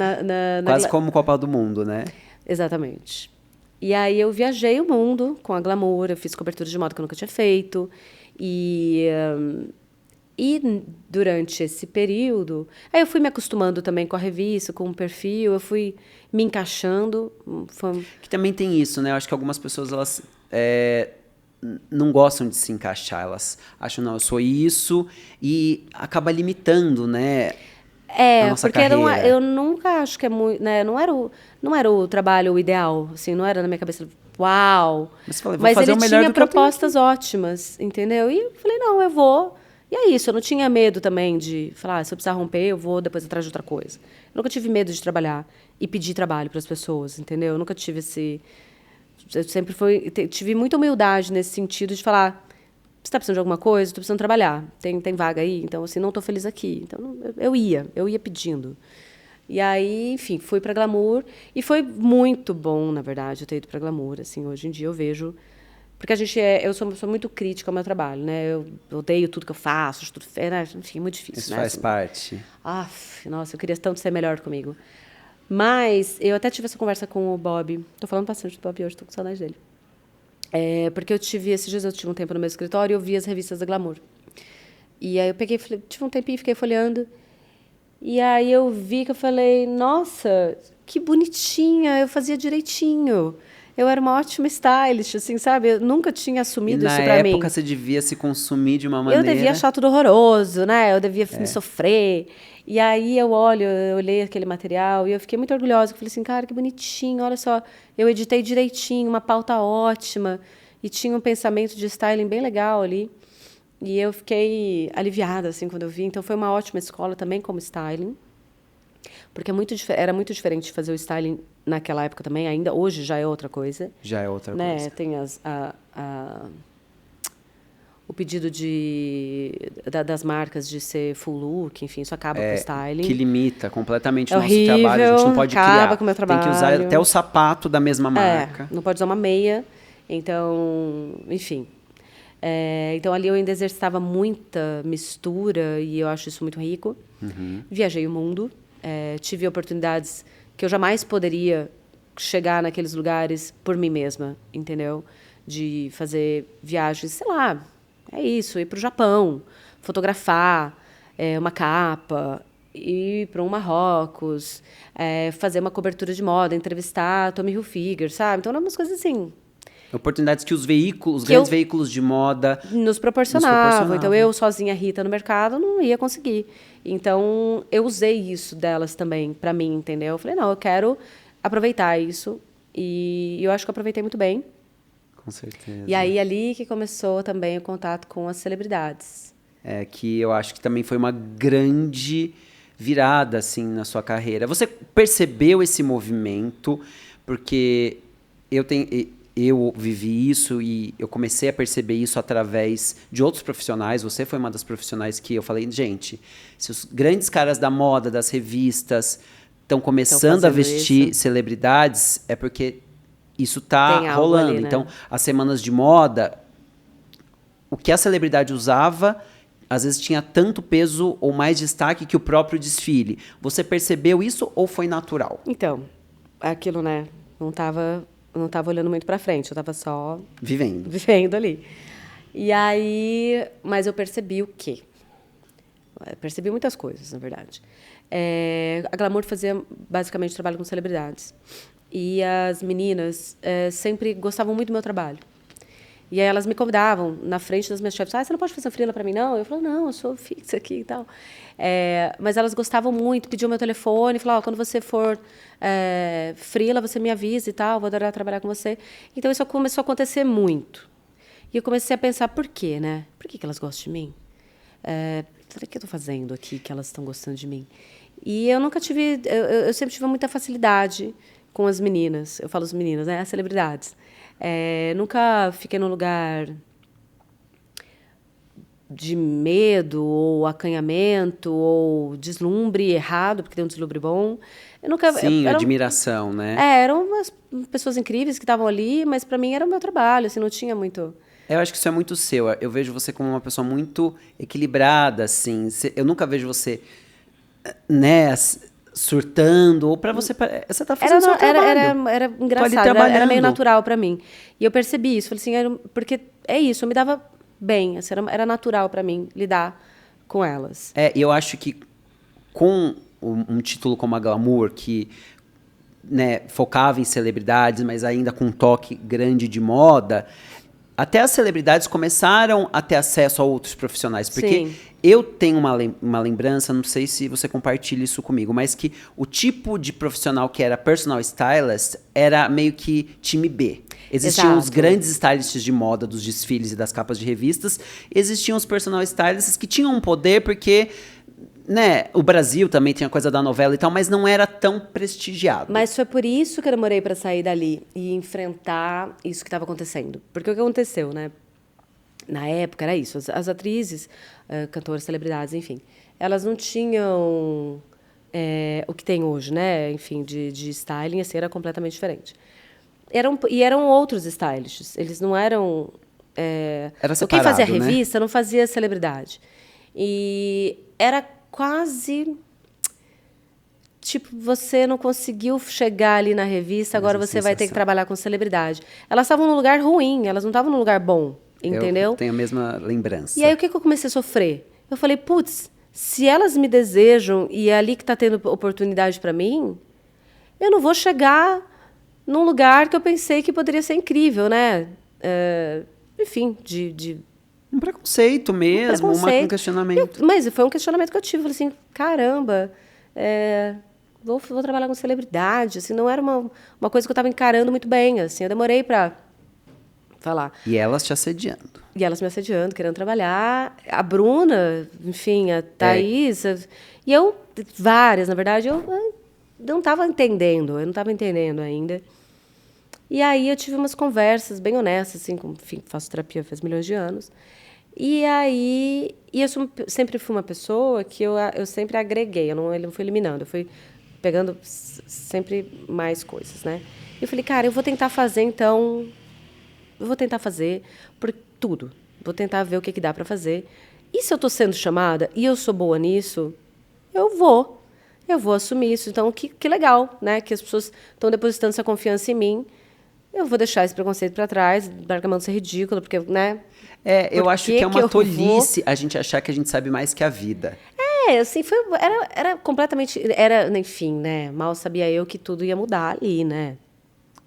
quase como Copa do Mundo, né? Exatamente. E aí eu viajei o mundo com a Glamour, eu fiz cobertura de moda que eu nunca tinha feito. E durante esse período, aí eu fui me acostumando também com a revista, com o perfil, eu fui me encaixando. Que também tem isso, né? Eu acho que algumas pessoas, elas não gostam de se encaixar, elas acham, não, eu sou isso, e acaba limitando, né? A nossa porque carreira. eu nunca acho que é muito, né? Não era o trabalho ideal, assim, não era na minha cabeça, uau. Mas ele tinha propostas ótimas, entendeu? E eu falei, não, eu vou. E é isso, eu não tinha medo também de falar, se eu precisar romper, eu vou depois atrás de outra coisa. Eu nunca tive medo de trabalhar e pedir trabalho para as pessoas, entendeu? Eu nunca tive esse... Eu sempre tive muita humildade nesse sentido de falar, você está precisando de alguma coisa? Estou precisando trabalhar. Tem vaga aí? Então, assim, não estou feliz aqui. Então, eu ia pedindo. E aí, enfim, fui para Glamour. E foi muito bom, na verdade, eu ter ido para Glamour. Assim, hoje em dia eu vejo... Porque eu sou uma pessoa muito crítica ao meu trabalho, né? Eu odeio tudo que eu faço, tudo, enfim, é muito difícil. Isso né? faz parte. Nossa, eu queria tanto ser melhor comigo. Mas eu até tive essa conversa com o Bob. Estou falando bastante do Bob hoje, estou com saudade dele. Porque esses dias eu tive um tempo no meu escritório e eu vi as revistas da Glamour. E aí eu tive um tempinho, fiquei folheando. E aí eu vi que eu falei, nossa, que bonitinha, eu fazia direitinho. Eu era uma ótima stylist, assim, sabe? Eu nunca tinha assumido isso pra mim. Na época você devia se consumir de uma maneira... Eu devia achar tudo horroroso, né? Eu devia me sofrer. E aí eu olhei aquele material e eu fiquei muito orgulhosa. Eu falei assim, cara, que bonitinho, olha só. Eu editei direitinho, uma pauta ótima. E tinha um pensamento de styling bem legal ali. E eu fiquei aliviada, assim, quando eu vi. Então, foi uma ótima escola também como styling. Porque era muito diferente de fazer o styling naquela época também, ainda hoje já é outra coisa. Já é outra né? coisa. Tem o pedido das marcas de ser full look, enfim, isso acaba com o styling. Que limita completamente É o nosso horrível, trabalho. A gente não pode acaba criar. com o meu Tem que usar trabalho. até o sapato da mesma marca. Não pode usar uma meia. Então, enfim. Então, ali eu ainda exercitava muita mistura e eu acho isso muito rico. Viajei o mundo. Tive oportunidades que eu jamais poderia chegar naqueles lugares por mim mesma, entendeu? De fazer viagens, sei lá, é isso, ir para o Japão, fotografar uma capa, ir para um Marrocos, fazer uma cobertura de moda, entrevistar Tommy Hilfiger, sabe? Então, eram umas coisas assim. Oportunidades que os grandes veículos de moda nos proporcionavam. Então, eu sozinha, Rita, no mercado, não ia conseguir. Então, eu usei isso delas também para mim, entendeu? Eu falei, não, eu quero aproveitar isso. E eu acho que eu aproveitei muito bem. Com certeza. E aí, ali que começou também o contato com as celebridades. Que eu acho que também foi uma grande virada, assim, na sua carreira. Você percebeu esse movimento? Porque eu vivi isso e eu comecei a perceber isso através de outros profissionais. Você foi uma das profissionais que eu falei, gente, se os grandes caras da moda, das revistas, estão começando a vestir celebridades, é porque isso está rolando. Ali, né? Então, as semanas de moda, o que a celebridade usava, às vezes tinha tanto peso ou mais destaque que o próprio desfile. Você percebeu isso ou foi natural? Então, aquilo, né? Não estava olhando muito para frente, eu estava só vivendo ali. E aí, mas eu percebi o quê? Eu percebi muitas coisas, na verdade. A Glamour fazia basicamente trabalho com celebridades. E as meninas sempre gostavam muito do meu trabalho. E aí elas me convidavam na frente das minhas chefes. Você não pode fazer freela para mim, não? Eu falava, não, eu sou fixa aqui e tal. Mas elas gostavam muito, pediam meu telefone, falavam, quando você for freela, você me avisa e tal, vou adorar trabalhar com você. Então, isso começou a acontecer muito. E eu comecei a pensar, por quê, né? Por que elas gostam de mim? O que eu estou fazendo aqui que elas estão gostando de mim? E eu nunca tive... Eu sempre tive muita facilidade com as meninas. Eu falo as meninas, né? As celebridades. Nunca fiquei num lugar de medo ou acanhamento ou deslumbre errado, porque tem um deslumbre bom. Sim, admiração, né? Eram umas pessoas incríveis que estavam ali, mas para mim era o meu trabalho, assim, não tinha muito... Eu acho que isso é muito seu. Eu vejo você como uma pessoa muito equilibrada, assim. Eu nunca vejo você, né, surtando, ou para você tá fazendo o seu trabalho. Era engraçado, era meio natural para mim. E eu percebi isso, falei assim, porque é isso, eu me dava bem, assim, era natural para mim lidar com elas. E eu acho que com um título como a Glamour, que, né, focava em celebridades, mas ainda com um toque grande de moda, até as celebridades começaram a ter acesso a outros profissionais. Porque Sim. Eu tenho uma lembrança, não sei se você compartilha isso comigo, mas que o tipo de profissional que era personal stylist era meio que time B. Existiam os grandes stylists de moda dos desfiles e das capas de revistas. Existiam os personal stylists que tinham um poder porque... né, o Brasil também tinha coisa da novela e tal, mas não era tão prestigiado. Mas foi por isso que eu demorei para sair dali e enfrentar isso que estava acontecendo. Porque o que aconteceu, né? Na época era isso, as atrizes, cantoras, celebridades, enfim, elas não tinham o que tem hoje, né? Enfim, de styling, assim, era completamente diferente. Eram outros stylists, eles não eram... Era separado, quem fazia né? revista não fazia celebridade. E era quase... Tipo, você não conseguiu chegar ali na revista, agora você vai ter que trabalhar com celebridade. Elas estavam num lugar ruim, elas não estavam num lugar bom, entendeu? Eu tenho a mesma lembrança. E aí, o que eu comecei a sofrer? Eu falei, putz, se elas me desejam e é ali que está tendo oportunidade para mim, eu não vou chegar num lugar que eu pensei que poderia ser incrível, né? Enfim, um preconceito mesmo, um questionamento. Mas foi um questionamento que eu tive. Eu falei assim, caramba, vou trabalhar com celebridade. Assim, não era uma coisa que eu estava encarando muito bem. Assim, eu demorei para falar. E elas te assediando. E elas me assediando, querendo trabalhar. A Bruna, enfim, a Thaís. E eu, várias, na verdade, eu não estava entendendo. Eu não estava entendendo ainda. E aí eu tive umas conversas bem honestas, assim, enfim, faço terapia faz milhões de anos. E aí, sempre fui uma pessoa que eu sempre agreguei, eu não fui eliminando, eu fui pegando sempre mais coisas, né? E eu falei, cara, eu vou tentar fazer, então, eu vou tentar fazer por tudo. Vou tentar ver o que que dá para fazer. E se eu estou sendo chamada e eu sou boa nisso, eu vou. Eu vou assumir isso. Então, que legal, né? Que as pessoas estão depositando essa confiança em mim. Eu vou deixar esse preconceito para trás, largar a mão de ser ridículo, porque, né? Eu acho que é uma eu tolice a gente achar que a gente sabe mais que a vida. Assim, era completamente... enfim, né? Mal sabia eu que tudo ia mudar ali, né?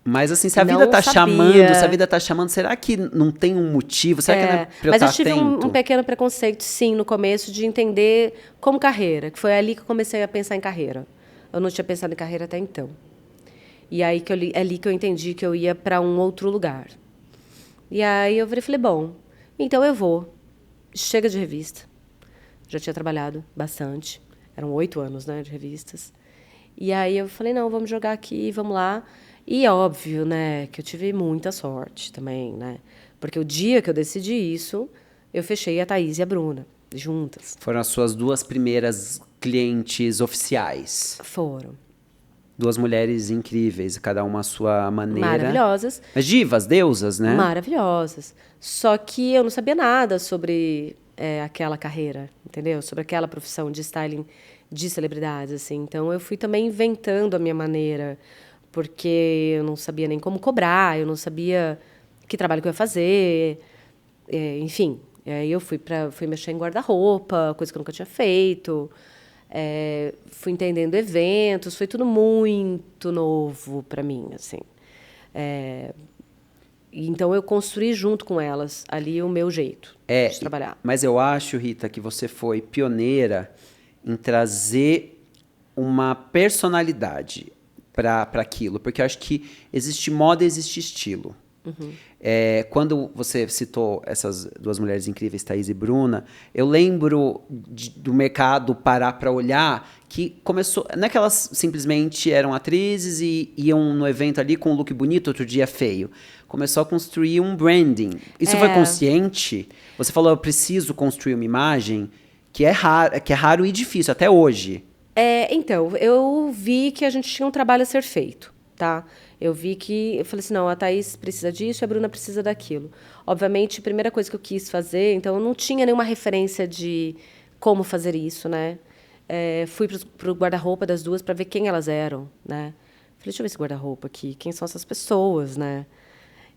Mas assim, se a vida Não tá sabia. chamando, se a vida tá chamando, será que não tem um motivo? Será que não é pra eu Mas estar eu tive atento? um pequeno preconceito, sim, no começo, de entender como carreira, que foi ali que eu comecei a pensar em carreira. Eu não tinha pensado em carreira até então. E aí é ali que eu entendi que eu ia para um outro lugar. E aí eu falei, bom, então eu vou. Chega de revista. Já tinha trabalhado bastante. Eram 8 anos, né, de revistas. E aí eu falei, não, vamos jogar aqui, vamos lá. E é óbvio, né, que eu tive muita sorte também, né? Porque o dia que eu decidi isso, eu fechei a Thaís e a Bruna, juntas. Foram as suas duas primeiras clientes oficiais. Foram. Duas mulheres incríveis, cada uma à sua maneira. Maravilhosas. Mas divas, deusas, né? Maravilhosas. Só que eu não sabia nada sobre aquela carreira, entendeu? Sobre aquela profissão de styling de celebridades, assim. Então, eu fui também inventando a minha maneira, porque eu não sabia nem como cobrar, eu não sabia que trabalho que eu ia fazer, enfim. Aí eu fui mexer em guarda-roupa, coisa que eu nunca tinha feito. Fui entendendo eventos, foi tudo muito novo para mim, assim. Então eu construí junto com elas ali o meu jeito de trabalhar. Mas eu acho, Rita, que você foi pioneira em trazer uma personalidade para aquilo, porque eu acho que existe moda e existe estilo. Uhum. Quando você citou essas duas mulheres incríveis, Thaís e Bruna, eu lembro do mercado parar para olhar que começou... Não é que elas simplesmente eram atrizes e iam no evento ali com um look bonito, outro dia feio. Começou a construir um branding. Isso foi consciente? Você falou, eu preciso construir uma imagem que é raro e difícil, até hoje. Então, eu vi que a gente tinha um trabalho a ser feito, tá? Eu falei assim, não, a Thaís precisa disso e a Bruna precisa daquilo. Obviamente, a primeira coisa que eu quis fazer, então eu não tinha nenhuma referência de como fazer isso, né? Fui pro guarda-roupa das duas para ver quem elas eram, né? Falei, deixa eu ver esse guarda-roupa aqui, quem são essas pessoas, né?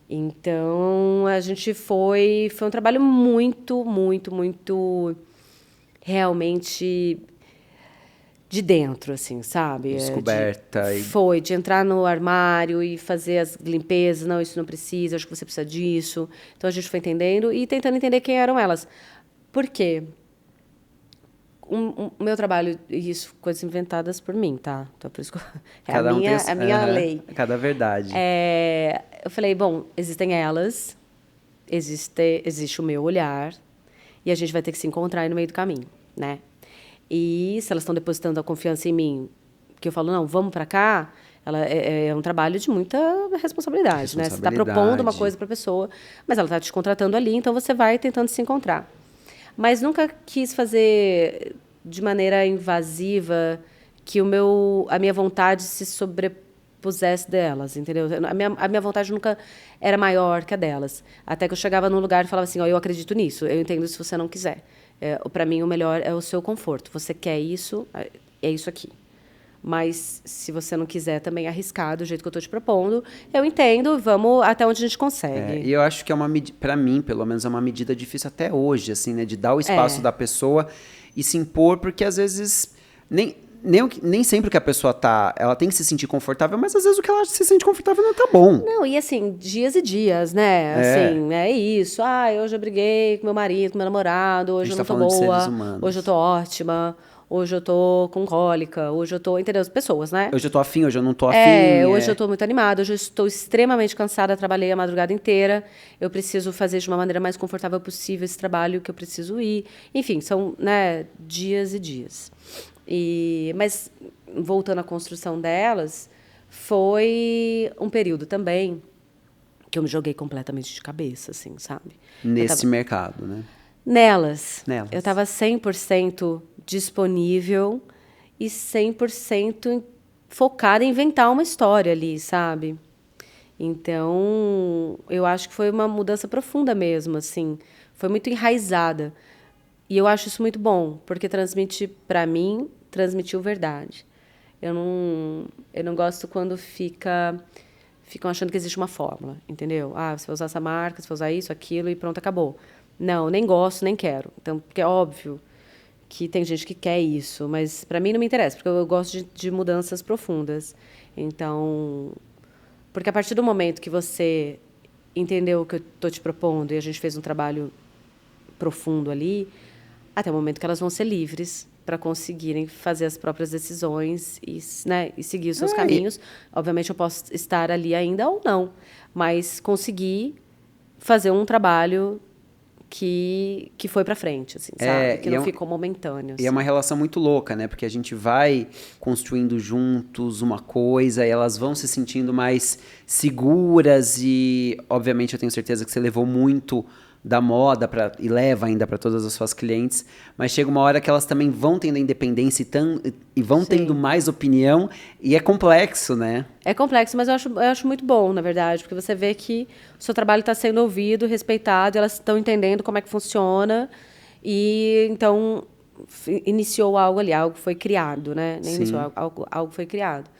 Então, a gente foi um trabalho muito, muito, muito realmente de dentro, assim, sabe? Descoberta. Foi, de entrar no armário e fazer as limpezas. Não, isso não precisa, acho que você precisa disso. Então, a gente foi entendendo e tentando entender quem eram elas. Por quê? O meu trabalho, isso, coisas inventadas por mim, tá? Então, por isso que a minha lei. Cada verdade. Eu falei, bom, existem elas, existe o meu olhar, e a gente vai ter que se encontrar aí no meio do caminho, né? E se elas estão depositando a confiança em mim, que eu falo, não, vamos para cá, é um trabalho de muita responsabilidade, né? Você está propondo uma coisa para a pessoa, mas ela está te contratando ali, então você vai tentando se encontrar. Mas nunca quis fazer de maneira invasiva que a minha vontade se sobrepusesse delas, entendeu? A minha vontade nunca era maior que a delas. Até que eu chegava num lugar e falava assim, eu acredito nisso, eu entendo se você não quiser. Para mim, o melhor é o seu conforto. Você quer isso, é isso aqui. Mas, se você não quiser também arriscar do jeito que eu estou te propondo, eu entendo, vamos até onde a gente consegue. E eu acho que para mim, pelo menos, é uma medida difícil até hoje, assim, né? De dar o espaço da pessoa e se impor, porque às vezes nem sempre o que a pessoa ela tem que se sentir confortável, mas às vezes o que ela se sente confortável não tá bom. Não, e assim, dias e dias, né? Assim, é isso. Hoje eu briguei com meu marido, com meu namorado, hoje eu não tô boa, hoje eu tô ótima, hoje eu tô com cólica, hoje eu tô, entendeu? As pessoas, né? Hoje eu tô afim, hoje eu não tô afim. Hoje eu tô muito animada, hoje eu estou extremamente cansada, trabalhei a madrugada inteira, eu preciso fazer de uma maneira mais confortável possível esse trabalho que eu preciso ir. Enfim, são, né, dias e dias. Mas, voltando à construção delas, foi um período também que eu me joguei completamente de cabeça, assim, sabe? Nesse mercado, né? Nelas. Nelas. Eu estava 100% disponível e 100% focada em inventar uma história ali, sabe? Então, eu acho que foi uma mudança profunda mesmo, assim. Foi muito enraizada. E eu acho isso muito bom, porque transmite, para mim, transmitiu verdade. Eu não gosto quando ficam achando que existe uma fórmula, entendeu? Ah, você vai usar essa marca, você vai usar isso, aquilo e pronto, acabou. Não, nem gosto, nem quero. Então, porque é óbvio que tem gente que quer isso, mas para mim não me interessa, porque eu gosto de mudanças profundas. Então, porque a partir do momento que você entendeu o que eu estou te propondo e a gente fez um trabalho profundo ali, até o momento que elas vão ser livres para conseguirem fazer as próprias decisões e, né, e seguir os seus caminhos. Obviamente, eu posso estar ali ainda ou não, mas conseguir fazer um trabalho que foi para frente, assim, sabe? Que não ficou momentâneo. E é uma relação muito louca, né? Porque a gente vai construindo juntos uma coisa e elas vão se sentindo mais seguras e, obviamente, eu tenho certeza que você levou muito da moda e leva ainda para todas as suas clientes, mas chega uma hora que elas também vão tendo independência e vão tendo mais opinião e é complexo, né? É complexo, mas eu acho muito bom, na verdade, porque você vê que o seu trabalho está sendo ouvido, respeitado, e elas estão entendendo como é que funciona e então iniciou algo ali, algo foi criado, né? Nem iniciou, algo foi criado.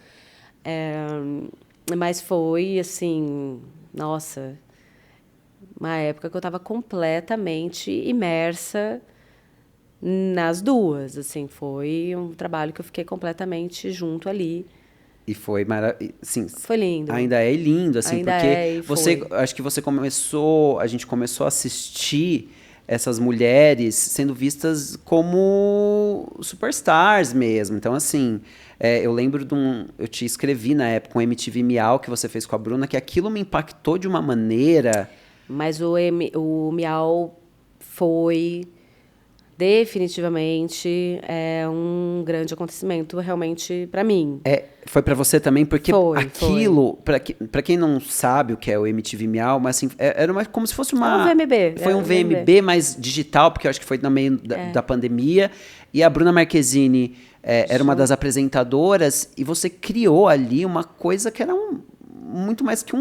Mas foi assim, nossa, uma época que eu estava completamente imersa nas duas, assim, foi um trabalho que eu fiquei completamente junto ali. E foi maravilhoso. Sim, foi lindo. Ainda é lindo, assim, ainda porque acho que a gente começou a assistir essas mulheres sendo vistas como superstars mesmo. Então, assim, eu lembro eu te escrevi na época um MTV Miau que você fez com a Bruna, que aquilo me impactou de uma maneira. Mas o Miau foi definitivamente um grande acontecimento realmente para mim. Foi para você também, porque aquilo, para quem não sabe o que é o MTV Miau, mas assim, era como se fosse uma... um VMB. Foi um VMB mais digital, porque eu acho que foi no meio da pandemia, e a Bruna Marquezine era uma das apresentadoras, e você criou ali uma coisa que era muito mais que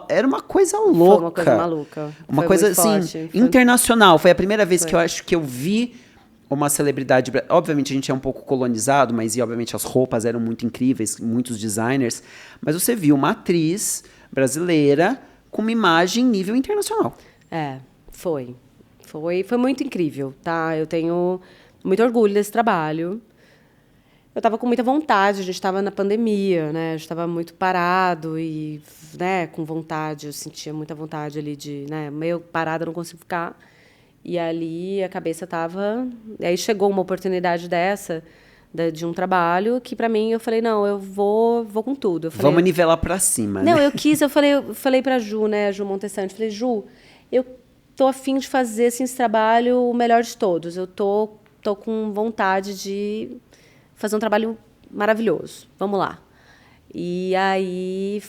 era uma coisa louca. Foi uma coisa maluca. Uma coisa, assim, internacional. Foi a primeira vez que eu acho que eu vi uma celebridade... Obviamente, a gente é um pouco colonizado, mas obviamente as roupas eram muito incríveis, muitos designers. Mas você viu uma atriz brasileira com uma imagem nível internacional. Foi muito incrível, tá? Eu tenho muito orgulho desse trabalho. Eu estava com muita vontade, a gente estava na pandemia, né? A gente estava muito parado e, né, com vontade, eu sentia muita vontade ali de, né, meio parada, não consigo ficar. E ali a cabeça estava... Aí chegou uma oportunidade dessa, de um trabalho, que para mim, eu falei, não, eu vou com tudo. Eu falei, vamos nivelar para cima, não, né? eu falei para a Ju, né, a Ju Montessante, falei, Ju, eu tô a fim de fazer assim, esse trabalho o melhor de todos. Eu tô com vontade de fazer um trabalho maravilhoso. Vamos lá. E aí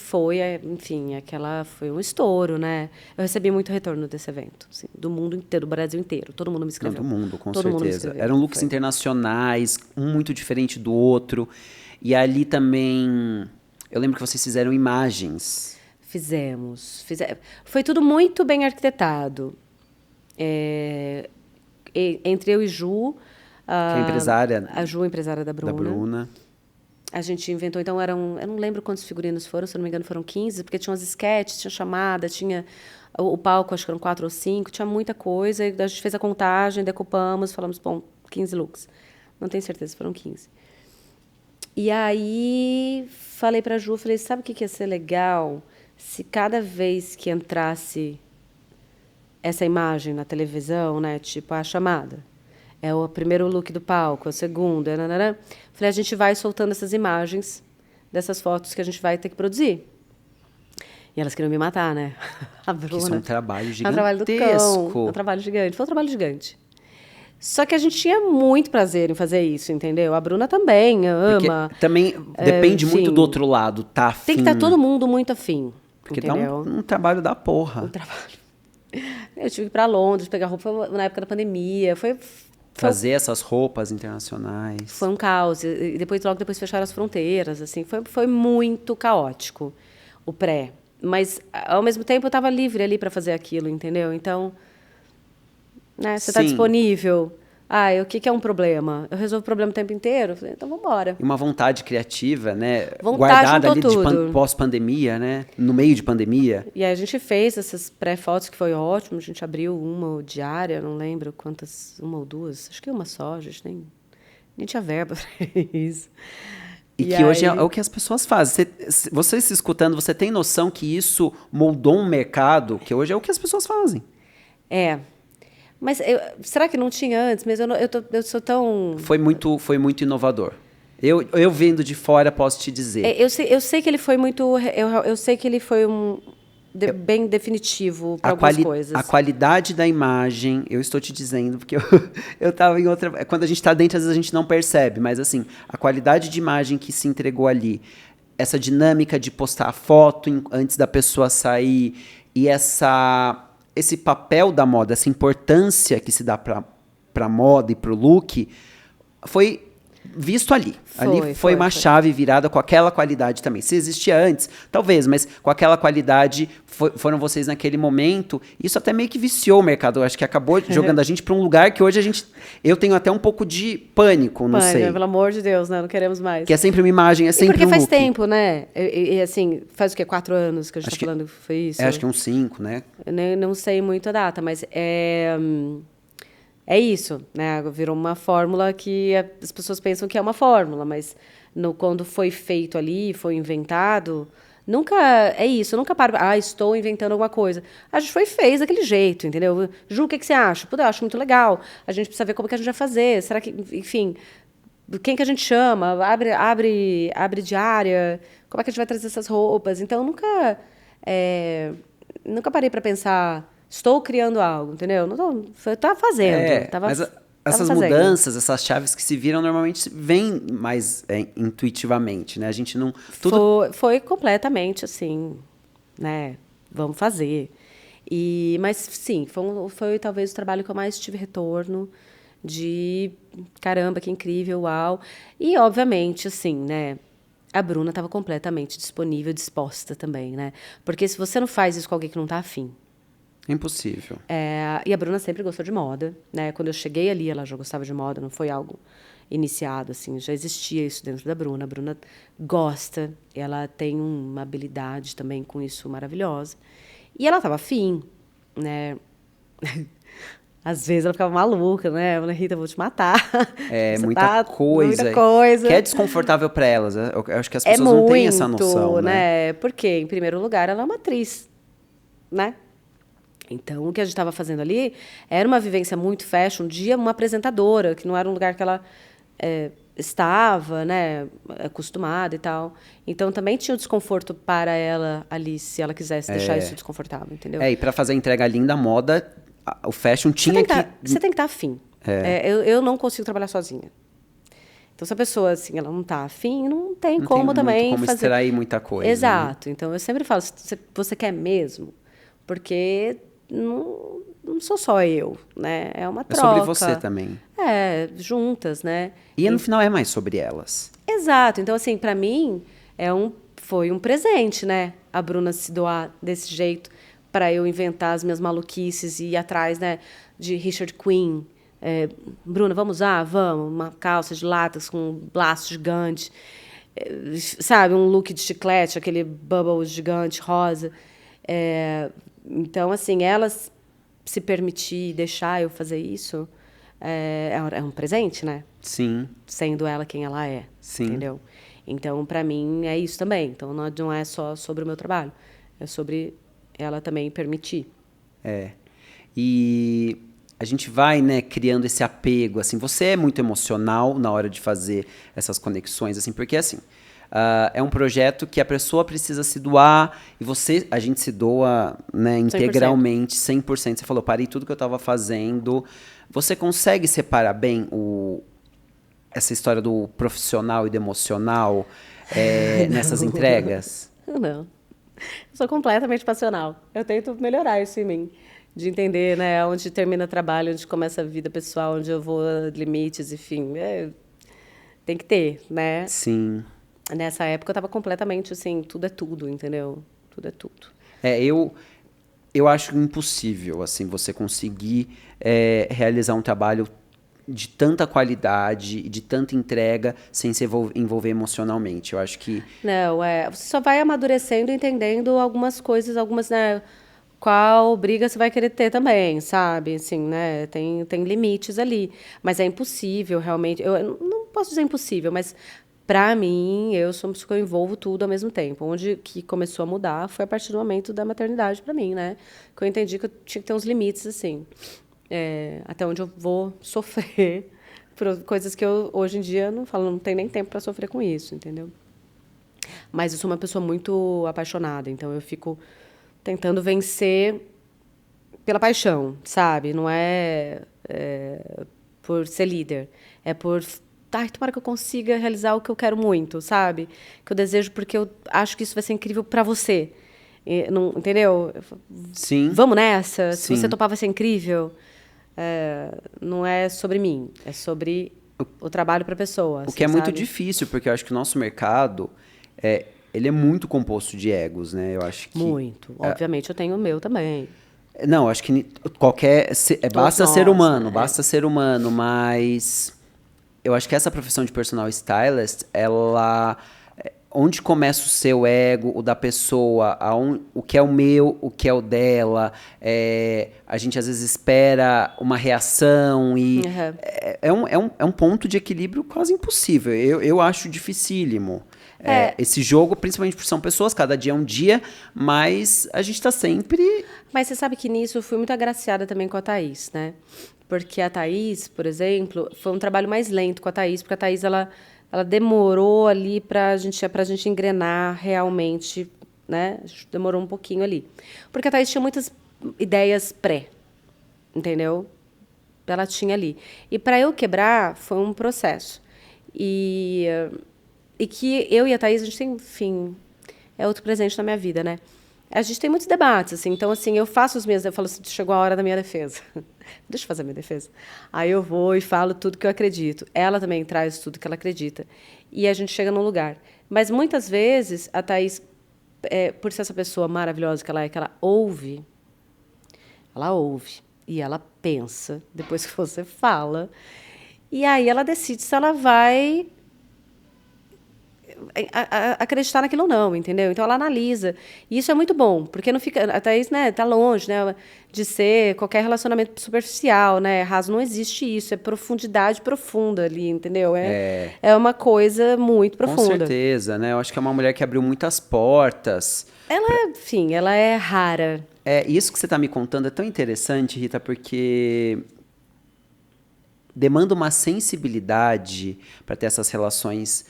enfim, foi um estouro, né? Eu recebi muito retorno desse evento, assim, do mundo inteiro, do Brasil inteiro. Todo mundo me escreveu. Não, do mundo, com Todo certeza. Mundo me escreveu. Eram looks internacionais, um muito diferente do outro. E ali também, eu lembro que vocês fizeram imagens. Fizemos. Foi tudo muito bem arquitetado. Entre eu e Ju... que é a empresária. A Ju, empresária da Bruna. A gente inventou, então, eu não lembro quantos figurinos foram, se eu não me engano foram 15, porque tinha umas sketches, tinha chamada, tinha o palco, acho que eram 4 ou 5, tinha muita coisa, e a gente fez a contagem, decupamos, falamos, bom, 15 looks. Não tenho certeza, foram 15. E aí, falei para a Ju, sabe o que ia ser legal? Se cada vez que entrasse essa imagem na televisão, né, tipo a chamada, é o primeiro look do palco, é o segundo, falei, a gente vai soltando essas imagens dessas fotos que a gente vai ter que produzir. E elas queriam me matar, né? A Bruna. Isso é um trabalho gigantesco. É um trabalho do cão, é um trabalho gigante. Foi um trabalho gigante. Só que a gente tinha muito prazer em fazer isso, entendeu? A Bruna também ama. Porque também depende muito do outro lado, tá afim. Tem que estar todo mundo muito afim, porque entendeu? dá um trabalho da porra. Um trabalho. Eu tive que ir para Londres, pegar roupa na época da pandemia. Fazer essas roupas internacionais. Foi um caos. E depois, logo depois fecharam as fronteiras. Assim, foi muito caótico o pré. Mas, ao mesmo tempo, eu estava livre ali para fazer aquilo, entendeu? Então, né, você está Sim. disponível. O que é um problema? Eu resolvo o problema o tempo inteiro? Eu falei, então vamos embora. E uma vontade criativa, né? Vontade Guardada ali juntou de tudo. pós-pandemia, né? No meio de pandemia. E aí a gente fez essas pré-fotos, que foi ótimo. A gente abriu uma diária, não lembro quantas, uma ou duas. Acho que uma só, a gente nem tinha verba para isso. E que hoje é o que as pessoas fazem. Você se escutando, você tem noção que isso moldou um mercado, que hoje é o que as pessoas fazem. Mas será que não tinha antes? Mas eu sou tão... Foi muito inovador. Eu vendo de fora posso te dizer. Eu sei que ele foi muito... Eu sei que ele foi bem definitivo para algumas coisas. A qualidade da imagem, eu estou te dizendo, porque eu estava em outra... Quando a gente está dentro, às vezes a gente não percebe, mas assim, a qualidade de imagem que se entregou ali, essa dinâmica de postar a foto antes da pessoa sair, e esse papel da moda, essa importância que se dá para a moda e para o look, foi visto ali. Ali foi uma chave virada com aquela qualidade também. Se existia antes, talvez, mas com aquela qualidade foram vocês naquele momento. Isso até meio que viciou o mercado. Eu acho que acabou jogando a gente para um lugar que hoje eu tenho até um pouco de pânico, não sei. Pelo amor de Deus, né? Não queremos mais. Que é sempre uma imagem, é sempre porque um faz look. tempo, né? E assim, faz o quê? 4 anos que a gente está falando que foi isso? Acho que uns 5, né? Eu não sei muito a data, mas é isso, né? Virou uma fórmula que as pessoas pensam que é uma fórmula, mas quando foi feito ali, foi inventado, nunca é isso. Eu nunca paro, estou inventando alguma coisa. A gente fez daquele jeito, entendeu? Ju, o que você acha? Pô, eu acho muito legal. A gente precisa ver como que a gente vai fazer. Será que, enfim, quem que a gente chama? Abre diária. Como é que a gente vai trazer essas roupas? Então, nunca parei para pensar... Estou criando algo, entendeu? Não estava fazendo. Mas essas mudanças, essas chaves que se viram, normalmente vêm mais intuitivamente, né? A gente não... Foi completamente assim, né? Vamos fazer. Mas, sim, foi talvez o trabalho que eu mais tive retorno de... Caramba, que incrível, uau. E, obviamente, assim, né? A Bruna estava completamente disponível, disposta também, né? Porque se você não faz isso com alguém que não está afim, impossível. E a Bruna sempre gostou de moda, né? Quando eu cheguei ali, ela já gostava de moda, não foi algo iniciado, assim, já existia isso dentro da Bruna. A Bruna gosta, ela tem uma habilidade também com isso maravilhosa. E ela estava afim, né? Às vezes ela ficava maluca, né? Eu falei, Rita, eu vou te matar. Muita coisa. Que é desconfortável para elas. Eu acho que as pessoas não têm essa noção, né? Porque, em primeiro lugar, ela é uma atriz, né? Então, o que a gente estava fazendo ali era uma vivência muito fashion de uma apresentadora, que não era um lugar que ela estava, né, acostumada e tal. Então, também tinha o desconforto para ela ali, se ela quisesse deixar isso desconfortável, entendeu? E para fazer a entrega linda, a moda, o fashion tinha que... Você tem que estar afim. Eu não consigo trabalhar sozinha. Então, se a pessoa, assim, ela não está afim, não tem como também fazer... extrair muita coisa. Exato. Né? Então, eu sempre falo, você quer mesmo? Porque... Não sou só eu, né? É uma troca. É sobre você também. Juntas, né? E no final é mais sobre elas. Exato. Então, assim, para mim, foi um presente, né? A Bruna se doar desse jeito para eu inventar as minhas maluquices e ir atrás, né? De Richard Quinn. Bruna, vamos usar? Vamos. Uma calça de látex com um laço gigante. Sabe? Um look de chiclete, aquele bubble gigante rosa. Então, assim, elas se permitir, deixar eu fazer isso, é um presente, né? Sim. Sendo ela quem ela é. Sim. Entendeu? Então, para mim, é isso também. Então, não é só sobre o meu trabalho. É sobre ela também permitir. E a gente vai, né, criando esse apego, assim. Você é muito emocional na hora de fazer essas conexões, assim, porque, assim... é um projeto que a pessoa precisa se doar e a gente se doa, né, integralmente, 100%. Você falou, parei tudo que eu estava fazendo. Você consegue separar bem essa história do profissional e do emocional nessas entregas? Não. Eu sou completamente passional. Eu tento melhorar isso em mim. de entender, né, onde termina o trabalho, onde começa a vida pessoal, onde eu vou, limites, enfim. Tem que ter, né? Sim. Nessa época eu estava completamente assim, tudo é tudo, entendeu? Tudo é tudo. Eu acho impossível, assim, você conseguir realizar um trabalho de tanta qualidade, de tanta entrega, sem se envolver emocionalmente. Eu acho que... Não, você só vai amadurecendo, entendendo algumas coisas, algumas, né? Qual briga você vai querer ter também, sabe? Assim, né? Tem limites ali. Mas é impossível, realmente. Eu não posso dizer impossível, mas para mim, eu sou uma pessoa que eu envolvo tudo ao mesmo tempo. Onde que começou a mudar foi a partir do momento da maternidade para mim, né? Que eu entendi que eu tinha que ter uns limites, assim. Até onde eu vou sofrer por coisas que eu, hoje em dia, não falo, não tenho nem tempo para sofrer com isso, entendeu? Mas eu sou uma pessoa muito apaixonada, então eu fico tentando vencer pela paixão, sabe? Não por ser líder, é por ai, tomara que eu consiga realizar o que eu quero muito, sabe? Que eu desejo porque eu acho que isso vai ser incrível para você. Não, entendeu? Sim. Vamos nessa? Se você Sim. topar, vai ser incrível. Não é sobre mim, é sobre o trabalho para a pessoa. O Assim, que é muito sabe? difícil, porque eu acho que o nosso mercado, ele é muito composto de egos, né? Eu acho que... Muito. Obviamente eu tenho o meu também. Não, acho que Todos basta ser nós, humano, né? basta ser humano, mas eu acho que essa profissão de personal stylist, ela... Onde começa o seu ego, o da pessoa, o que é o meu, o que é o dela. A gente às vezes espera uma reação e Uhum. é um ponto de equilíbrio quase impossível. Eu acho dificílimo. É, Esse jogo, principalmente porque são pessoas, cada dia é um dia, mas a gente está sempre... mas você sabe que nisso eu fui muito agraciada também com a Thaís, né? Porque a Thaís, por exemplo, foi um trabalho mais lento com a Thaís, porque a Thaís, ela demorou ali pra gente engrenar realmente, né? Demorou um pouquinho ali. Porque a Thaís tinha muitas ideias entendeu? Ela tinha ali. E para eu quebrar, foi um processo. E que eu e a Thaís, a gente tem, enfim, é outro presente na minha vida, né? A gente tem muitos debates, assim. Então, assim, eu falo assim, chegou a hora da minha defesa. Deixa eu fazer a minha defesa. Aí eu vou e falo tudo que eu acredito. Ela também traz tudo que ela acredita. E a gente chega num lugar. Mas, muitas vezes, a Thaís, por ser essa pessoa maravilhosa que ela ouve, e ela pensa, depois que você fala, e aí ela decide se ela vai acreditar naquilo ou não, entendeu? Então ela analisa. E isso é muito bom, porque não fica. A Thaís, né, tá longe, né, de ser qualquer relacionamento superficial, né? Raso, não existe isso, é profundidade profunda ali, entendeu? É uma coisa muito Com profunda. certeza, né? Eu acho que é uma mulher que abriu muitas portas. Enfim, ela é rara. Isso que você está me contando é tão interessante, Rita, porque demanda uma sensibilidade para ter essas relações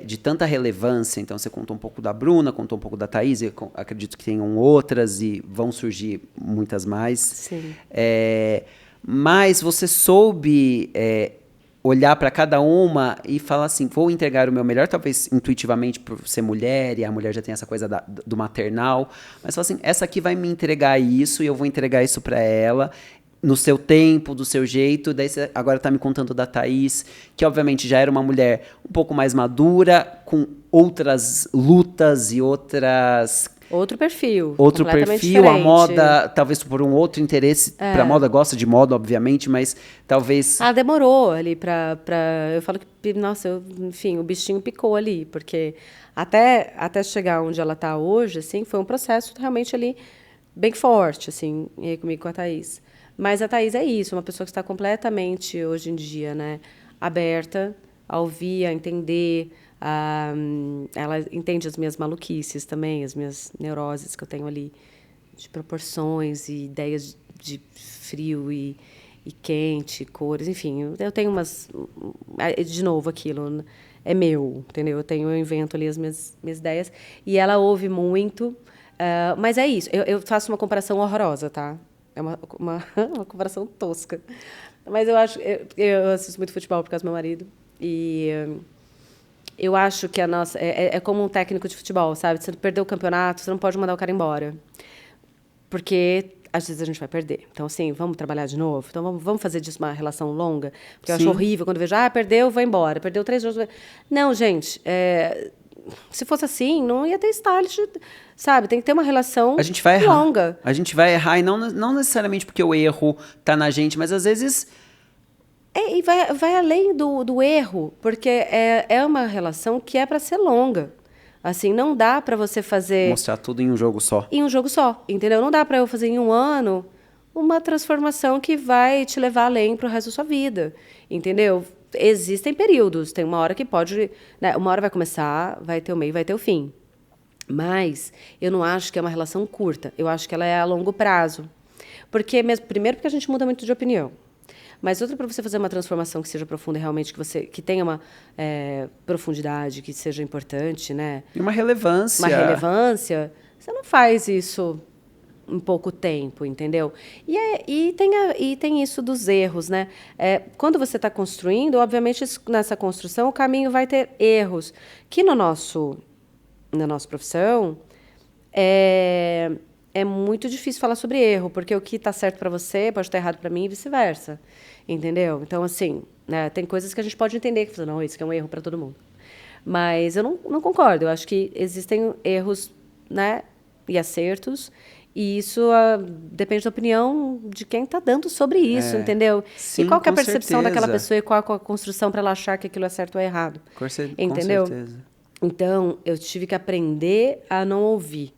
de tanta relevância. Então, você contou um pouco da Bruna, contou um pouco da Thaís, eu acredito que tenham outras e vão surgir muitas mais. Sim. Mas você soube olhar para cada uma e falar assim, vou entregar o meu melhor, talvez intuitivamente por ser mulher, e a mulher já tem essa coisa do maternal, mas falar assim, essa aqui vai me entregar isso e eu vou entregar isso para ela, no seu tempo, do seu jeito. Daí você agora tá me contando da Thaís, que obviamente já era uma mulher um pouco mais madura, com outras lutas e Outro perfil. outro Completamente perfil, a diferente. moda, talvez por um outro interesse, pra moda, gosta de moda, obviamente, mas talvez... Ela demorou ali eu falo que, nossa, enfim, o bichinho picou ali, porque até chegar onde ela está hoje, assim, foi um processo realmente ali bem forte, assim, comigo com a Thaís. Mas a Thaís é isso, uma pessoa que está completamente, hoje em dia, né, aberta a ouvir, a entender, ela entende as minhas maluquices também, as minhas neuroses que eu tenho ali, de proporções e ideias de frio e quente, cores, enfim, eu tenho umas... De novo, aquilo é meu, entendeu? Eu invento ali as minhas ideias. E ela ouve muito, mas é isso. Eu faço uma comparação horrorosa, tá? É uma comparação tosca. Mas eu acho... Eu assisto muito futebol por causa do meu marido. E eu acho que a nossa... É como um técnico de futebol, sabe? Você perdeu o campeonato, você não pode mandar o cara embora. Porque às vezes a gente vai perder. Então, assim, vamos trabalhar de novo? Então, vamos fazer disso uma relação longa? Porque eu acho Sim. horrível quando eu vejo, perdeu, vai embora. Perdeu 3 jogos. Não, gente, se fosse assim, não ia ter stylist, sabe? Tem que ter uma relação A gente vai errar. longa. A gente vai errar, e não necessariamente porque o erro tá na gente, mas às vezes... E vai além do erro, porque é uma relação que é para ser longa. Assim, não dá para você fazer Mostrar tudo em um jogo só. em um jogo só, entendeu? Não dá para eu fazer em um ano uma transformação que vai te levar além para o resto da sua vida, entendeu? Existem períodos, tem uma hora que pode, né, uma hora vai começar, vai ter o meio, vai ter o fim. Mas eu não acho que é uma relação curta, eu acho que ela é a longo prazo. Porque mesmo, primeiro porque a gente muda muito de opinião. Mas outra, para você fazer uma transformação que seja profunda e realmente que tenha uma profundidade, que seja importante, né? E uma relevância. Uma relevância, você não faz isso em pouco tempo, entendeu? E tem isso dos erros, né? Quando você está construindo, obviamente, nessa construção, o caminho vai ter erros, que na nossa profissão, é muito difícil falar sobre erro, porque o que está certo para você pode estar errado para mim e vice-versa, entendeu? Então, assim, né, tem coisas que a gente pode entender, que não, isso que é um erro para todo mundo. Mas eu não concordo, eu acho que existem erros, né, e acertos, e isso depende da opinião de quem está dando sobre isso, entendeu? Sim, e qual que é a com percepção daquela certeza. pessoa e qual a construção para ela achar que aquilo é certo ou errado, entendeu? Com certeza. Então, eu tive que aprender a não ouvir.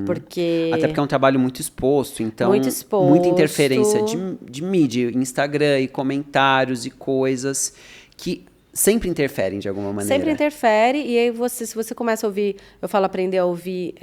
Porque... Até porque é um trabalho muito exposto, então Muito exposto. muita interferência de mídia, Instagram e comentários e coisas que sempre interferem de alguma maneira. Sempre interfere, e aí se você começa a ouvir, eu falo aprender a ouvir,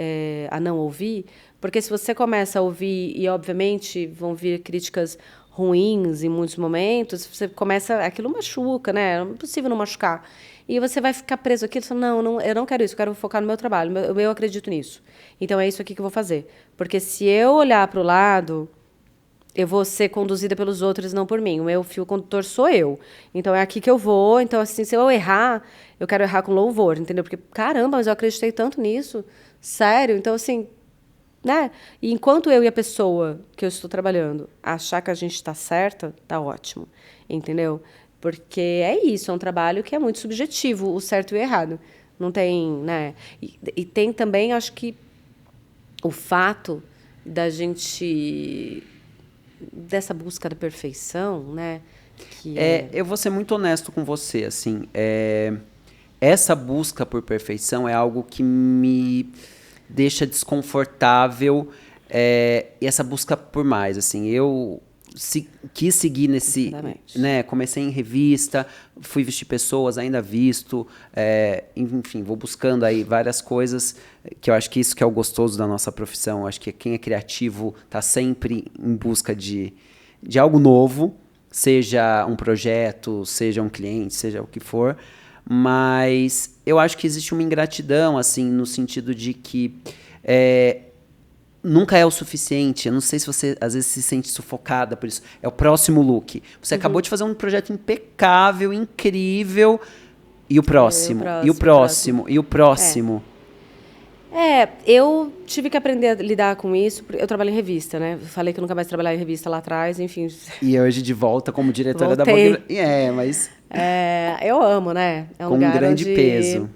a não ouvir, porque se você começa a ouvir, e obviamente vão vir críticas ruins em muitos momentos, você começa, aquilo machuca, né? É impossível não machucar. E você vai ficar preso aqui, você fala, não, eu não quero isso, eu quero focar no meu trabalho, eu acredito nisso. Então é isso aqui que eu vou fazer. Porque se eu olhar para o lado, eu vou ser conduzida pelos outros, não por mim. O meu fio condutor sou eu. Então, é aqui que eu vou. Então, assim, se eu errar, eu quero errar com louvor, entendeu? Porque, caramba, mas eu acreditei tanto nisso. Sério? Então, assim, né? E enquanto eu e a pessoa que eu estou trabalhando achar que a gente está certa, tá ótimo. Entendeu? Porque é isso, é um trabalho que é muito subjetivo, o certo e o errado. Não tem, né? E tem também, acho que, o fato da gente... dessa busca da perfeição, né? Eu vou ser muito honesto com você, assim, essa busca por perfeição é algo que me deixa desconfortável, e essa busca por mais, assim, eu quis seguir nesse, Exatamente. né, comecei em revista, fui vestir pessoas, ainda visto, enfim, vou buscando aí várias coisas, que eu acho que isso que é o gostoso da nossa profissão, eu acho que quem é criativo está sempre em busca de algo novo, seja um projeto, seja um cliente, seja o que for, mas eu acho que existe uma ingratidão, assim, no sentido de que nunca é o suficiente. Eu não sei se você, às vezes, se sente sufocada por isso. É o próximo look. Você acabou de fazer um projeto impecável, incrível, e o próximo, e o próximo, e o próximo. Eu tive que aprender a lidar com isso. Eu trabalho em revista, né? Falei que eu nunca mais trabalhei em revista lá atrás, enfim. E hoje de volta como diretora Voltei. da Vogue. Mas... eu amo, né? É um com lugar um grande onde... peso.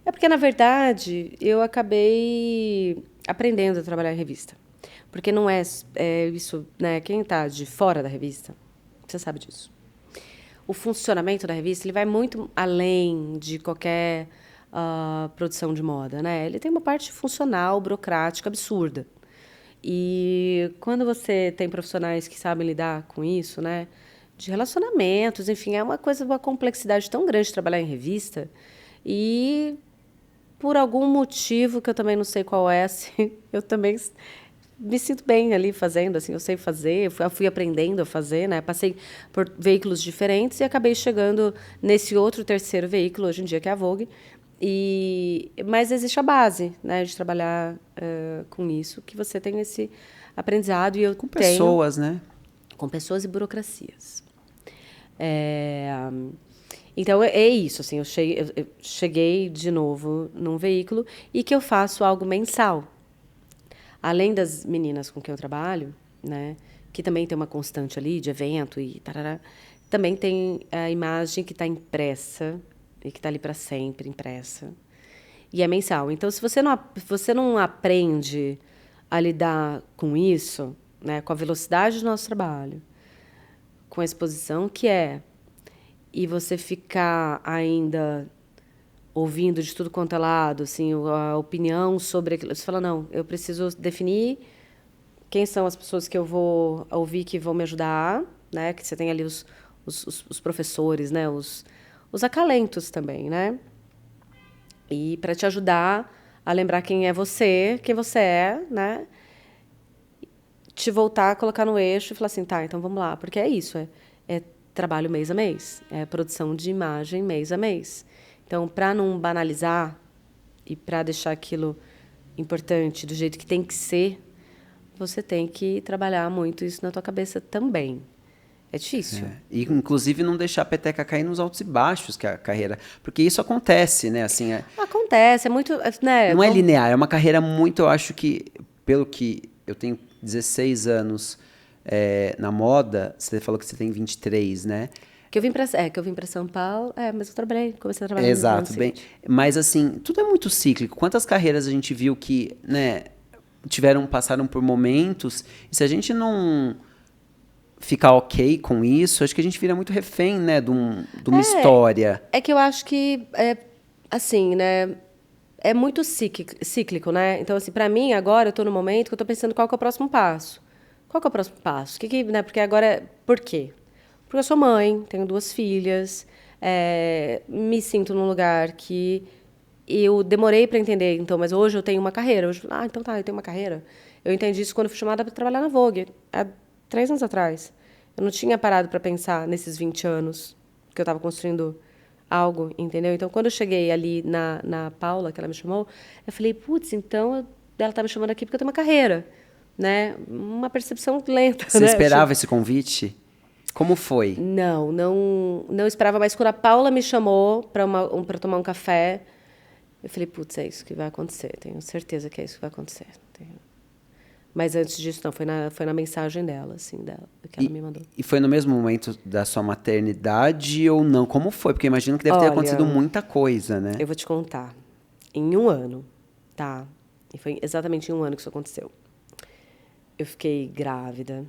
É porque, na verdade, eu acabei aprendendo a trabalhar em revista. Porque não é isso, né? Quem está de fora da revista, você sabe disso. O funcionamento da revista ele vai muito além de qualquer produção de moda, né? Ele tem uma parte funcional, burocrática, absurda. E quando você tem profissionais que sabem lidar com isso, né? De relacionamentos, enfim, é uma complexidade tão grande de trabalhar em revista. E por algum motivo que eu também não sei qual é, assim, eu também me sinto bem ali fazendo, assim, eu sei fazer, fui aprendendo a fazer, né? Passei por veículos diferentes e acabei chegando nesse outro terceiro veículo hoje em dia que é a Vogue. Mas existe a base, né, de trabalhar com isso, que você tem esse aprendizado e eu com pessoas, né? Com pessoas e burocracias. Então, é isso, assim, eu cheguei de novo num veículo e que eu faço algo mensal. além das meninas com quem eu trabalho, né, que também tem uma constante ali de evento e tarará, também tem a imagem que está impressa e que está ali para sempre impressa. E é mensal. Então, se você não aprende a lidar com isso, né, com a velocidade do nosso trabalho, com a exposição que é, e você ficar ainda ouvindo de tudo quanto é lado, assim, a opinião sobre aquilo, você fala, não, eu preciso definir quem são as pessoas que eu vou ouvir que vão me ajudar, né? Que você tem ali os professores, né? Os acalentos também, né? E para te ajudar a lembrar quem você é, né? Te voltar a colocar no eixo e falar assim, tá, então vamos lá, porque é isso, é trabalho mês a mês, é produção de imagem mês a mês. Então, para não banalizar e para deixar aquilo importante do jeito que tem que ser, você tem que trabalhar muito isso na tua cabeça também. É difícil. E, inclusive, não deixar a peteca cair nos altos e baixos que é a carreira. Porque isso acontece, né? Assim, Acontece, é muito... Né, não é linear, é uma carreira muito, eu acho que, pelo que eu tenho 16 anos na moda, você falou que você tem 23, né? Que eu vim para São Paulo, mas eu comecei a trabalhar no Exato, bem. Mas, assim, tudo é muito cíclico. Quantas carreiras a gente viu que, né, passaram por momentos, e se a gente não ficar ok com isso, acho que a gente vira muito refém, né, de uma história. É que eu acho que, assim, né, é muito cíclico, né? Então, assim, para mim, agora, eu estou no momento que eu estou pensando qual que é o próximo passo. Qual que é o próximo passo? Né, porque agora, por quê? Porque eu sou mãe, tenho 2 filhas, me sinto num lugar que eu demorei para entender, então, mas hoje eu tenho uma carreira. Então tá, eu tenho uma carreira. Eu entendi isso quando eu fui chamada para trabalhar na Vogue, há 3 anos atrás. Eu não tinha parado para pensar nesses 20 anos que eu estava construindo algo, entendeu? Então, quando eu cheguei ali na Paula, que ela me chamou, eu falei, putz, então ela está me chamando aqui porque eu tenho uma carreira, né? Uma percepção lenta, Você né? esperava esse convite? Como foi? Não esperava, mas quando a Paula me chamou para tomar um café, eu falei, putz, é isso que vai acontecer. Tenho certeza que é isso que vai acontecer. Mas antes disso, não. Foi na mensagem dela, assim, que ela me mandou. E foi no mesmo momento da sua maternidade ou não? Como foi? Porque imagino que deve ter acontecido muita coisa, né? Eu vou te contar. Em 1 ano, tá? E foi exatamente em 1 ano que isso aconteceu. Eu fiquei grávida.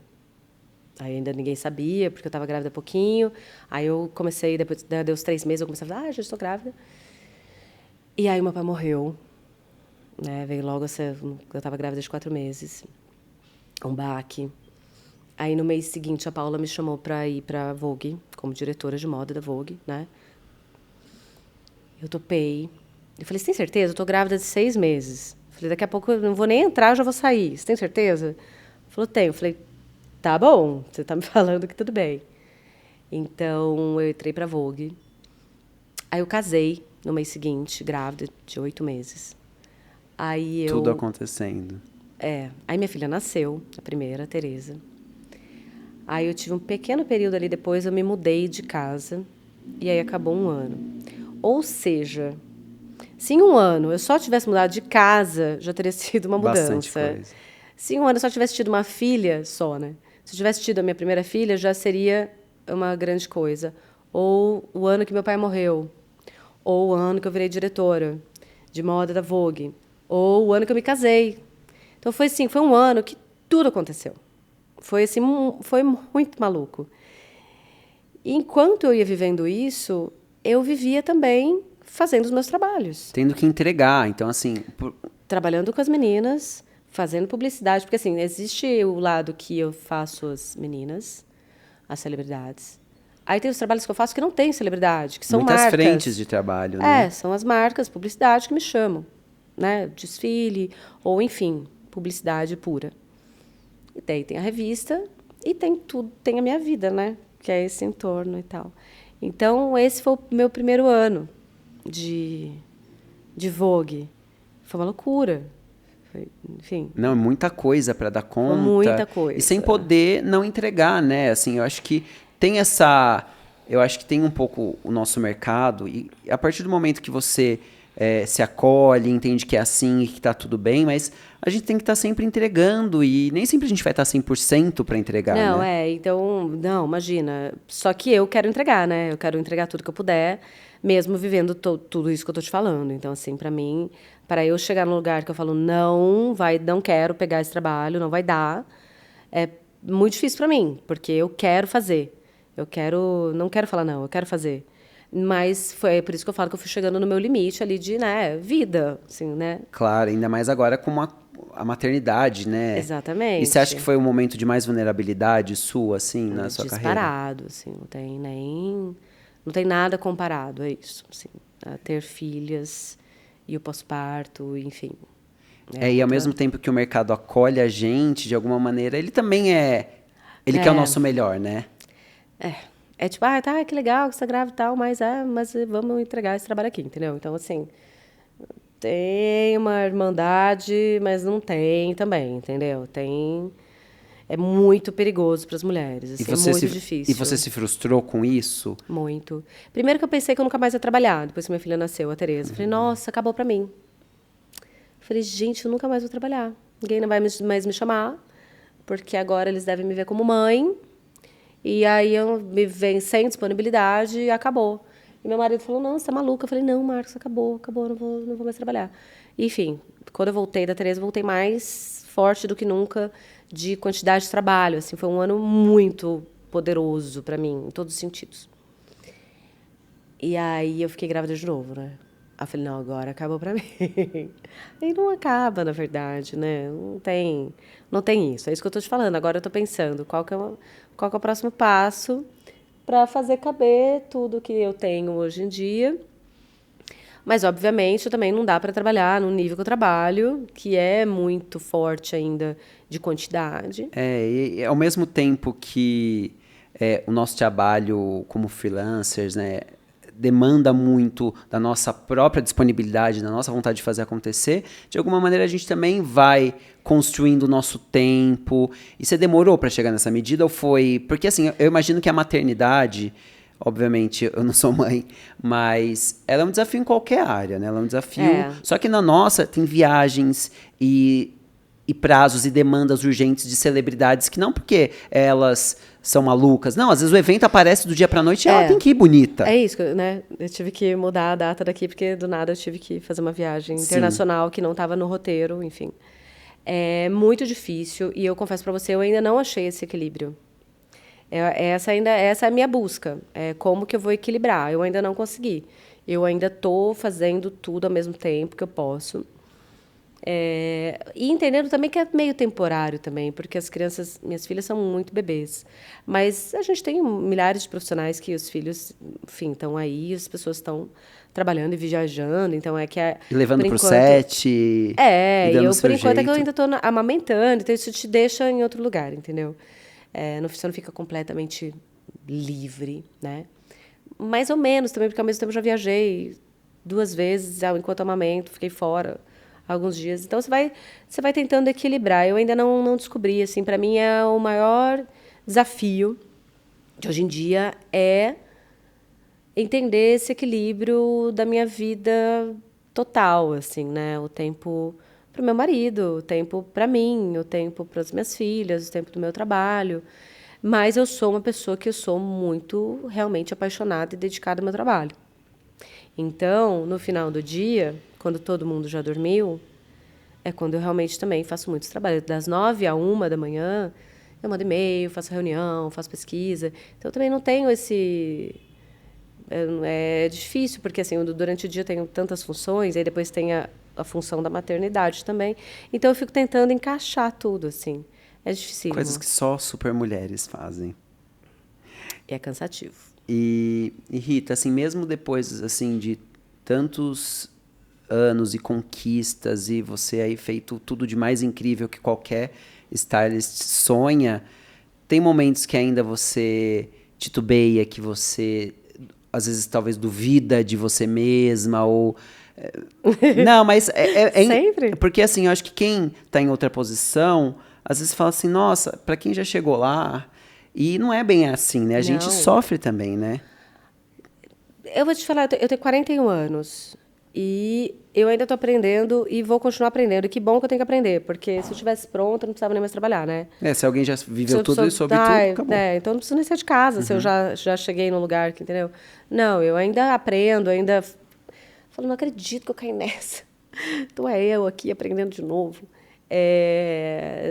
Aí ainda ninguém sabia, porque eu estava grávida há pouquinho. Aí eu comecei, depois deu os 3 meses, eu comecei a falar, já estou grávida. E aí meu pai morreu, né? Veio logo, eu estava grávida de 4 meses. Um baque. Aí no mês seguinte a Paula me chamou para ir para Vogue, como diretora de moda da Vogue, né? Eu topei. Eu falei, você tem certeza? Eu estou grávida de 6 meses. Eu falei, daqui a pouco eu não vou nem entrar, eu já vou sair. Você tem certeza? Ele falou, tenho. Eu falei, tá bom, você tá me falando que tudo bem. Então, eu entrei pra Vogue. Aí eu casei no mês seguinte, grávida de 8 meses. Aí Tudo acontecendo. Aí minha filha nasceu, a primeira, a Tereza. Aí eu tive um pequeno período ali depois, eu me mudei de casa. E aí acabou 1 ano. Ou seja, se em 1 ano eu só tivesse mudado de casa, já teria sido uma mudança. Bastante coisa. Se em 1 ano eu só tivesse tido uma filha só, né? Se eu tivesse tido a minha primeira filha, já seria uma grande coisa. Ou o ano que meu pai morreu. Ou o ano que eu virei diretora de moda da Vogue. Ou o ano que eu me casei. Então, foi assim, foi 1 ano que tudo aconteceu. Foi assim, foi muito maluco. E enquanto eu ia vivendo isso, eu vivia também fazendo os meus trabalhos. Tendo que entregar, então assim... Trabalhando com as meninas, fazendo publicidade, porque assim, existe o lado que eu faço as meninas, as celebridades. Aí tem os trabalhos que eu faço que não tem celebridade, que são muitas marcas. frentes de trabalho, né? São as marcas, publicidade que me chamam, né? Desfile, ou enfim, publicidade pura. E daí tem a revista e tem tudo, tem a minha vida, né? Que é esse entorno e tal. Então, esse foi o meu primeiro ano de Vogue. Foi uma loucura. Enfim. Não, é muita coisa para dar conta. Muita coisa. E sem poder não entregar, né? Assim, eu acho que tem essa... Eu acho que tem um pouco o nosso mercado. E a partir do momento que você se acolhe, entende que é assim e que tá tudo bem, mas a gente tem que estar sempre entregando e nem sempre a gente vai estar 100% para entregar, Não, né? então, não, imagina. Só que eu quero entregar, né? Eu quero entregar tudo que eu puder, mesmo vivendo tudo isso que eu tô te falando. Então, assim, pra mim, para eu chegar num lugar que eu falo, não, vai, não quero pegar esse trabalho, não vai dar, é muito difícil pra mim, porque eu quero fazer. Eu quero, não quero falar não, eu quero fazer. Mas foi por isso que eu falo que eu fui chegando no meu limite ali de, né, vida, assim, né? Claro, ainda mais agora com a maternidade, né? E você acha que Exatamente. foi o momento de mais vulnerabilidade sua, assim, na sua carreira? Disparado, assim, não tem nem, não tem nada comparado a isso, assim, a ter filhas e o pós-parto, enfim, é E ao outra, mesmo tempo que o mercado acolhe a gente, de alguma maneira, ele também ele quer o é, nosso melhor, né? é, é tipo, ah, tá, que legal que você tá grávida e tal, mas vamos entregar esse trabalho aqui, entendeu? Então, assim, tem uma irmandade, mas não tem também, entendeu? Tem, é muito perigoso para as mulheres, E assim, é você muito se, e você difícil. se frustrou com isso? Muito. Primeiro que eu pensei que eu nunca mais ia trabalhar, depois que minha filha nasceu, a Tereza. Falei, nossa, acabou pra mim. Falei, gente, eu nunca mais vou trabalhar. Ninguém não vai mais me chamar, porque agora eles devem me ver como mãe. E aí eu me vem sem disponibilidade e acabou. E meu marido falou, não, você tá maluca. Eu falei, não, Marcos, acabou, não vou mais trabalhar. Enfim, quando eu voltei da Tereza, eu voltei mais forte do que nunca de quantidade de trabalho. Assim, foi um ano muito poderoso para mim, em todos os sentidos. E aí eu fiquei grávida de novo, né? Aí eu falei, não, agora acabou pra mim. E não acaba, na verdade, né? Não tem isso. É isso que eu tô te falando. Agora eu tô pensando, qual que é o próximo passo para fazer caber tudo que eu tenho hoje em dia. Mas, obviamente, também não dá para trabalhar no nível que eu trabalho, que é muito forte ainda de quantidade. E ao mesmo tempo que o nosso trabalho como freelancers, né, demanda muito da nossa própria disponibilidade, da nossa vontade de fazer acontecer, de alguma maneira a gente também vai construindo o nosso tempo. E você demorou para chegar nessa medida ou foi... Porque assim, eu imagino que a maternidade, obviamente eu não sou mãe, mas ela é um desafio em qualquer área, né? Ela é um desafio... É, Só que na nossa tem viagens e prazos e demandas urgentes de celebridades que não porque elas são malucas. Não, às vezes o evento aparece do dia pra noite e ela tem é, que ir bonita. é isso, né? Eu tive que mudar a data daqui, porque do nada eu tive que fazer uma viagem Sim. internacional que não estava no roteiro, enfim. É muito difícil e eu confesso para você, eu ainda não achei esse equilíbrio. Essa é a minha busca. É como que eu vou equilibrar? Eu ainda não consegui. Eu ainda estou fazendo tudo ao mesmo tempo que eu posso. E entendendo também que é meio temporário também, porque as crianças, minhas filhas são muito bebês. Mas a gente tem milhares de profissionais que os filhos, enfim, estão aí, as pessoas estão trabalhando e viajando, então é que E levando por pro enquanto set e e dando o eu por seu enquanto é que eu jeito. ainda estou amamentando, então isso te deixa em outro lugar, entendeu? Você não fica completamente livre, né? Mais ou menos também, porque ao mesmo tempo eu já viajei 2 vezes, enquanto eu amamento, fiquei fora alguns dias. Então você vai tentando equilibrar. Eu ainda não descobri, assim, para mim é o maior desafio de hoje em dia é entender esse equilíbrio da minha vida total, assim, né? O tempo para o meu marido, o tempo para mim, o tempo para as minhas filhas, o tempo do meu trabalho. Mas eu sou uma pessoa que eu sou muito realmente apaixonada e dedicada ao meu trabalho. Então, no final do dia, quando todo mundo já dormiu, é quando eu realmente também faço muitos trabalhos. Das 9 à 1 da manhã, eu mando e-mail, faço reunião, faço pesquisa. Então, eu também não tenho esse... É difícil, porque assim, durante o dia eu tenho tantas funções, aí depois tem a função da maternidade também. Então, eu fico tentando encaixar tudo, assim. É Coisas dificílimo. que só super mulheres fazem. E é cansativo. E Rita, assim, mesmo depois assim de tantos anos e conquistas e você aí feito tudo de mais incrível que qualquer stylist sonha, tem momentos que ainda você titubeia, que você às vezes talvez duvida de você mesma ou não, mas Sempre? porque assim, eu acho que quem tá em outra posição, às vezes fala assim, nossa, pra quem já chegou lá, e não é bem assim, né? A gente Não. sofre também, né? Eu vou te falar, eu tenho 41 anos. E eu ainda estou aprendendo e vou continuar aprendendo. E que bom que eu tenho que aprender, porque se eu estivesse pronta, eu não precisava nem mais trabalhar, né? Se alguém já viveu Se tudo eu e soube tudo, acabou. então eu não preciso nem sair de casa, se eu já cheguei num lugar que, entendeu? Não, eu ainda aprendo, ainda... Falo, não acredito que eu caí nessa. Então é eu aqui aprendendo de novo.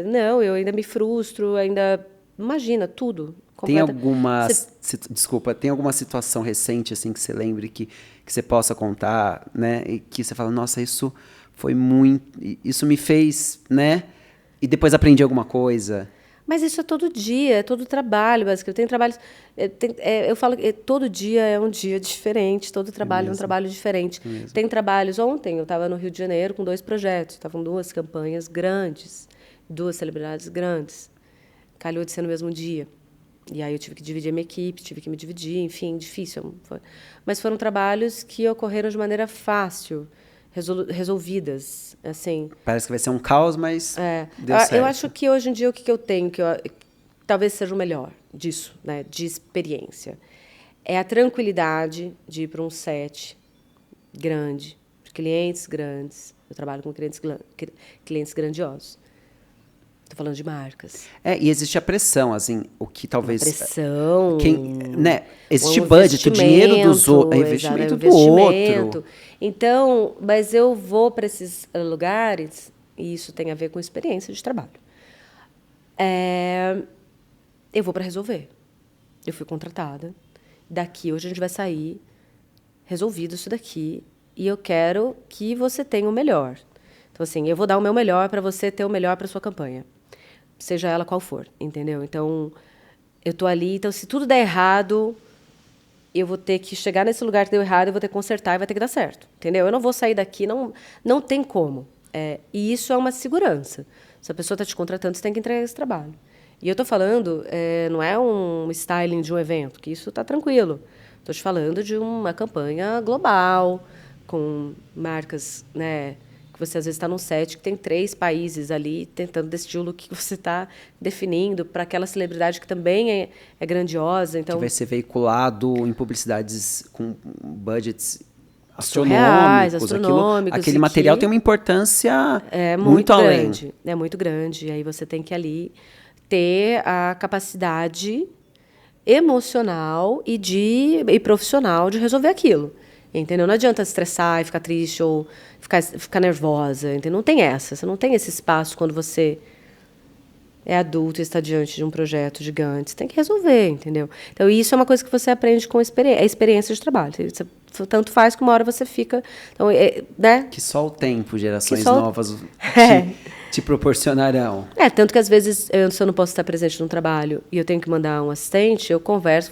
Não, eu ainda me frustro, ainda... Imagina, tudo. Tem Completa. alguma, desculpa, tem alguma situação recente assim que você lembre que você possa contar, né? E que você fala, nossa, isso foi muito, isso me fez, né? E depois aprendi alguma coisa. Mas isso é todo dia, é todo trabalho, basicamente. Tem trabalhos, eu falo que todo dia é um dia diferente, todo trabalho é um trabalho diferente. Tem trabalhos, ontem eu estava no Rio de Janeiro com 2 projetos, estavam 2 campanhas grandes, 2 celebridades grandes. Calhou de ser no mesmo dia. E aí eu tive que dividir a minha equipe, tive que me dividir, enfim, difícil. Mas foram trabalhos que ocorreram de maneira fácil, resolvidas, assim. Parece que vai ser um caos, mas deu certo. Eu acho que hoje em dia o que eu tenho, talvez seja o melhor disso, né, de experiência, é a tranquilidade de ir para um set grande, de clientes grandes. Eu trabalho com clientes grandiosos. Estou falando de marcas. E existe a pressão, assim, o que talvez... A pressão... né? Existe budget, o dinheiro dos outros, investimento do outro. Então, mas eu vou para esses lugares, e isso tem a ver com experiência de trabalho. Eu vou para resolver. Eu fui contratada. Daqui, hoje a gente vai sair resolvido isso daqui, e eu quero que você tenha o melhor. Então, assim, eu vou dar o meu melhor para você ter o melhor para sua campanha. Seja ela qual for, entendeu? Então, eu tô ali, então se tudo der errado, eu vou ter que chegar nesse lugar que deu errado, eu vou ter que consertar e vai ter que dar certo, entendeu? Eu não vou sair daqui, não tem como. E isso é uma segurança. Se a pessoa está te contratando, você tem que entregar esse trabalho. E eu estou falando, não é um styling de um evento, que isso está tranquilo. Estou te falando de uma campanha global, com marcas, né? Você às vezes está num set que tem 3 países ali tentando decidir o look que você está definindo para aquela celebridade que também é grandiosa. Então, que vai ser veiculado em publicidades com budgets astronômicos. Aquele material tem uma importância muito além. Grande. É muito grande. E aí você tem que ali ter a capacidade emocional e profissional de resolver aquilo. Entendeu? Não adianta estressar e ficar triste ou ficar nervosa. Entendeu? Não tem essa. Você não tem esse espaço quando você é adulto e está diante de um projeto gigante. Você tem que resolver, entendeu? Então, isso é uma coisa que você aprende com a experiência de trabalho. Você, tanto faz que uma hora você fica... Então, né? Que só o tempo, gerações novas te proporcionarão. Tanto que, às vezes, se eu não posso estar presente num trabalho e eu tenho que mandar um assistente, eu converso...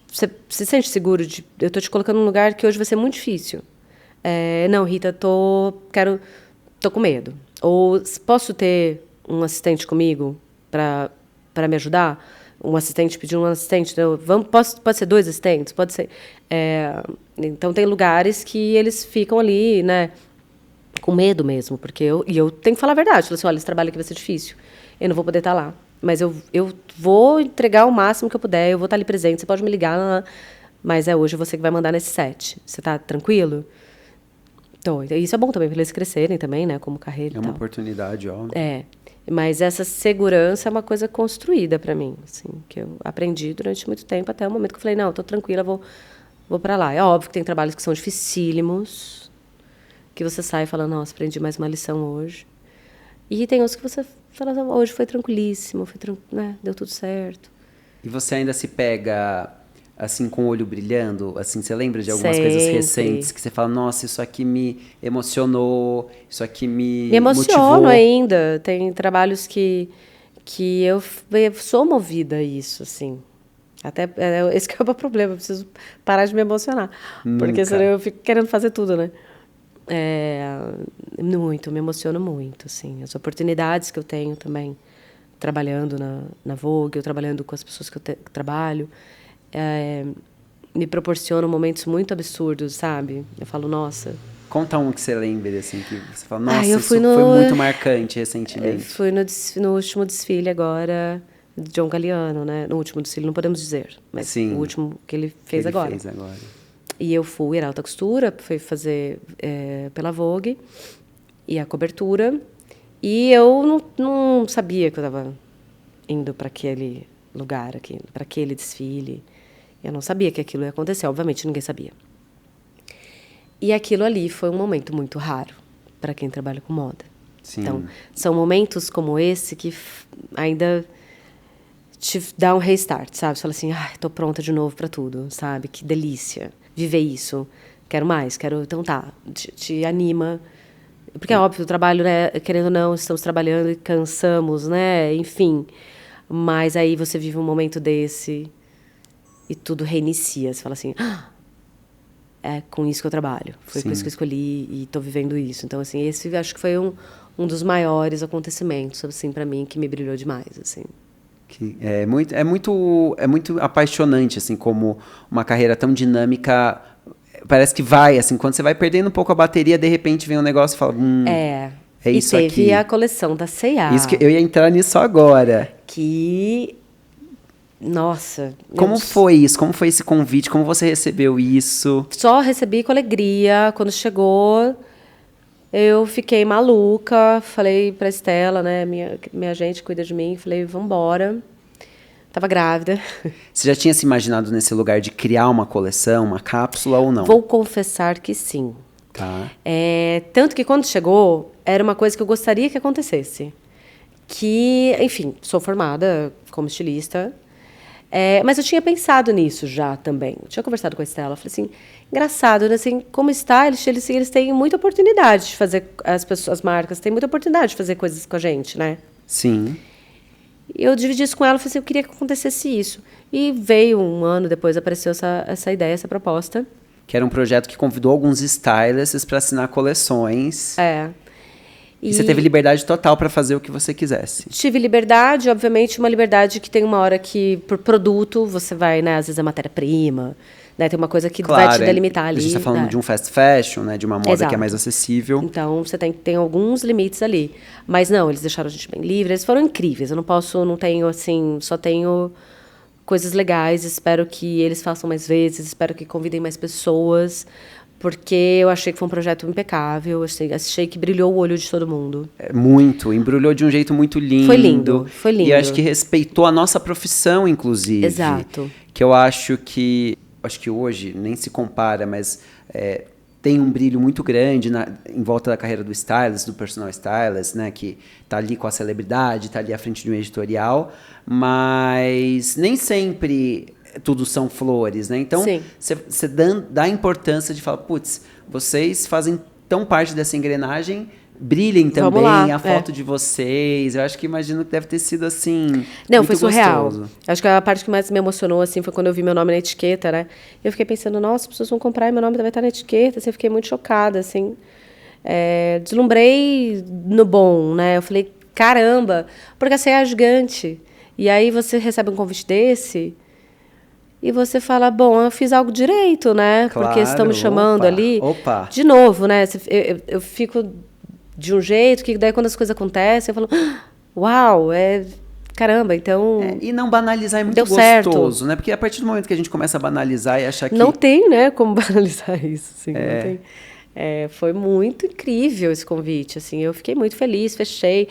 Você se sente seguro de... Eu estou te colocando num lugar que hoje vai ser muito difícil. Não, Rita, tô com medo. Ou posso ter um assistente comigo para me ajudar? Um assistente pedindo um assistente. Pode ser 2 assistentes? Pode ser. Então, tem lugares que eles ficam ali, né, com medo mesmo. Porque eu tenho que falar a verdade. Eu falo assim, olha, esse trabalho aqui vai ser difícil. Eu não vou poder estar lá. Mas eu vou entregar o máximo que eu puder, eu vou estar ali presente, você pode me ligar, mas hoje você que vai mandar nesse set. Você está tranquilo? Então, isso é bom também, para eles crescerem também, né, como carreira e tal. É uma oportunidade, óbvio. Mas essa segurança é uma coisa construída para mim, assim, que eu aprendi durante muito tempo, até o momento que eu falei, não, estou tranquila, vou para lá. É óbvio que tem trabalhos que são dificílimos, que você sai e fala, nossa, aprendi mais uma lição hoje. E tem outros que você fala, hoje foi tranquilíssimo, né, deu tudo certo. E você ainda se pega, assim, com o olho brilhando? Assim, você lembra de algumas coisas recentes que você fala, nossa, isso aqui me emocionou, isso aqui me emociono motivou. Ainda. Tem trabalhos que eu sou movida a isso, assim. Até esse que é o meu problema, eu preciso parar de me emocionar. Nunca. Porque senão eu fico querendo fazer tudo, né? Me emociono muito, assim. As oportunidades que eu tenho também, trabalhando na Vogue, eu trabalhando com as pessoas que eu trabalho, me proporcionam momentos muito absurdos, sabe? Eu falo, nossa... Conta um que você lembre, assim, que você fala, nossa, isso foi muito marcante recentemente. Fui no último desfile agora, de John Galliano, né? No último desfile, não podemos dizer, mas sim, o último que ele fez agora. E eu fui, era alta costura, fui fazer pela Vogue, e a cobertura. E eu não sabia que eu estava indo para aquele lugar, para aquele desfile. Eu não sabia que aquilo ia acontecer, obviamente ninguém sabia. E aquilo ali foi um momento muito raro para quem trabalha com moda. Sim. Então, são momentos como esse que ainda te dá um restart, sabe? Você fala assim, tô pronta de novo para tudo, sabe? Que delícia viver isso. Quero mais, quero... Então tá, te anima. Porque é óbvio, o trabalho, né? Querendo ou não, estamos trabalhando e cansamos, né? Enfim. Mas aí você vive um momento desse e tudo reinicia. Você fala assim, é com isso que eu trabalho. Foi com isso que eu escolhi e estou vivendo isso. Então, assim, esse acho que foi um dos maiores acontecimentos, assim, para mim, que me brilhou demais, assim. É muito apaixonante, assim, como uma carreira tão dinâmica parece que vai, assim, quando você vai perdendo um pouco a bateria, de repente vem um negócio e fala, é isso aqui. E teve a coleção da C&A. Isso que eu ia entrar nisso agora. Que, nossa... Como foi isso? Como foi esse convite? Como você recebeu isso? Só recebi com alegria. Quando chegou, eu fiquei maluca. Falei pra Estela, né, minha agente cuida de mim, falei, vambora. Tava grávida. Você já tinha se imaginado nesse lugar de criar uma coleção, uma cápsula ou não? Vou confessar que sim. Tá. Tanto que quando chegou, era uma coisa que eu gostaria que acontecesse. Que, enfim, sou formada como estilista, mas eu tinha pensado nisso já também. Eu tinha conversado com a Estela, falei assim, engraçado, né? Assim, como stylist, eles têm muita oportunidade de fazer, as marcas têm muita oportunidade de fazer coisas com a gente, né? Sim. E eu dividi isso com ela, falei assim, eu queria que acontecesse isso. E veio um ano depois, apareceu essa ideia, essa proposta. Que era um projeto que convidou alguns stylists para assinar coleções. E você teve liberdade total para fazer o que você quisesse. Tive liberdade, obviamente, uma liberdade que tem uma hora que, por produto, você vai, né, às vezes é matéria-prima, né, tem uma coisa que vai te delimitar ali. A gente está falando de um fast fashion, né, de uma moda que é mais acessível. Então, você tem alguns limites ali. Mas não, eles deixaram a gente bem livre, eles foram incríveis. Eu não tenho, assim, só tenho coisas legais, espero que eles façam mais vezes, espero que convidem mais pessoas, porque eu achei que foi um projeto impecável, achei que brilhou o olho de todo mundo. Muito, embrulhou de um jeito muito lindo. Foi lindo, foi lindo. E acho que respeitou a nossa profissão, inclusive. Exato. Que eu acho que hoje nem se compara, mas tem um brilho muito grande em volta da carreira do stylist, do personal stylist, né, que está ali com a celebridade, está ali à frente de um editorial, mas nem sempre tudo são flores, né? Então, você dá importância de falar, putz, vocês fazem tão parte dessa engrenagem, brilhem também a foto de vocês. Eu acho que imagino que deve ter sido assim. Não, muito foi surreal. Gostoso. Acho que a parte que mais me emocionou assim foi quando eu vi meu nome na etiqueta, né? Eu fiquei pensando, nossa, as pessoas vão comprar e meu nome vai estar na etiqueta. Assim, eu fiquei muito chocada, assim. Deslumbrei no bom, né? Eu falei, caramba, porque a C&A é gigante. E aí você recebe um convite desse e você fala, bom, eu fiz algo direito, né? Claro, porque estão me chamando ali. Opa. De novo, né? Eu fico de um jeito que daí quando as coisas acontecem, eu falo, uau, caramba, então... e não banalizar é muito deu gostoso, certo. Né? Porque a partir do momento que a gente começa a banalizar e achar que... Não tem, né, como banalizar isso, assim, não tem. Foi muito incrível esse convite, assim, eu fiquei muito feliz, fechei.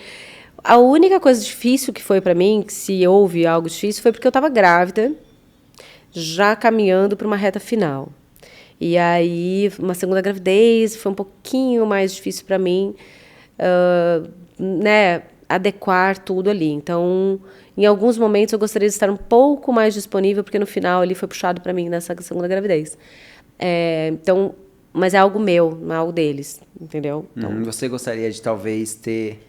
A única coisa difícil que foi para mim, que se houve algo difícil, foi porque eu estava grávida, já caminhando para uma reta final. E aí, uma segunda gravidez, foi um pouquinho mais difícil para mim, né, adequar tudo ali. Então, em alguns momentos, eu gostaria de estar um pouco mais disponível, porque no final ali foi puxado para mim nessa segunda gravidez. Então, mas é algo meu, não é algo deles, entendeu? Então, você gostaria de talvez ter...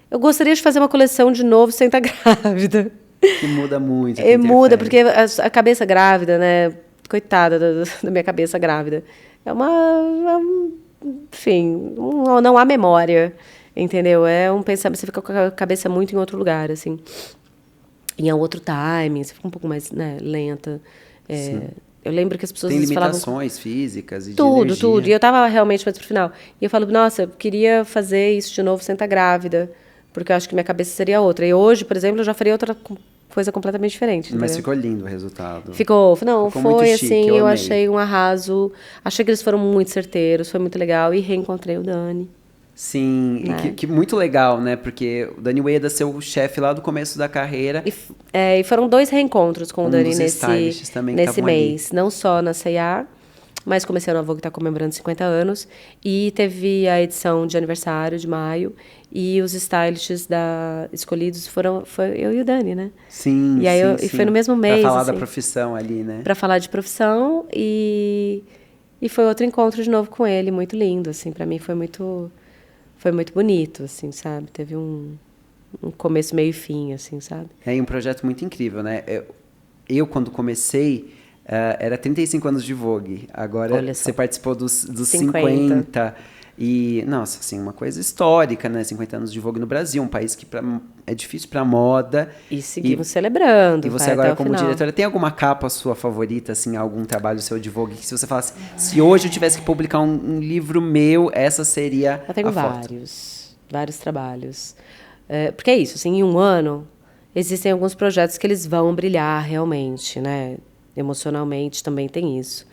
Eu gostaria de fazer uma coleção de novo sem estar grávida. Que muda muito. Muda, porque a cabeça grávida, né? Coitada da minha cabeça grávida. Enfim, não há memória, entendeu? É um pensamento, você fica com a cabeça muito em outro lugar, assim. E é um outro timing, você fica um pouco mais, né, lenta. Eu lembro que as pessoas tem falavam... limitações físicas e de tudo. energia. E eu estava realmente mais pro final. E eu falo, nossa, eu queria fazer isso de novo sem estar grávida, porque eu acho que minha cabeça seria outra. E hoje, por exemplo, eu já faria outra coisa completamente diferente. Mas entendeu? ficou lindo o resultado. Não, Ficou muito foi chique, assim, eu eu amei. achei um arraso. Achei que eles foram muito certeiros, foi muito legal. E reencontrei o Dani. Sim, e Né? que muito legal, né? Porque o Dani Ueda ser o chefe lá do começo da carreira. E foram 2 reencontros com o Dani dos stylists também que nesse estavam ali. mês. Não só na C&A, mas comecei a Vogue, que está comemorando 50 anos. E teve a edição de aniversário de maio. E os stylists escolhidos foi eu e o Dani, né? Sim, E aí sim, e foi no sim. mesmo Pra mês, falar da assim, profissão ali, né? para falar de profissão. E foi outro encontro de novo com ele, muito lindo, assim. Para mim foi muito bonito, assim, sabe? Teve um começo, meio e fim, assim, sabe? É um projeto muito incrível, né? Eu quando comecei, era 35 anos de Vogue. Agora Olha só. você participou dos 50. 50. E, nossa, assim, uma coisa histórica, né? 50 anos de Vogue no Brasil, um país que é difícil pra moda. E seguimos celebrando, E você vai até agora o como final. diretora, tem alguma capa sua favorita, assim, algum trabalho seu de Vogue, que se você falasse, se hoje eu tivesse que publicar um livro meu, essa seria Eu tenho a foto. vários trabalhos. Porque é isso, assim, em um ano, existem alguns projetos que eles vão brilhar realmente, né? Emocionalmente também tem isso.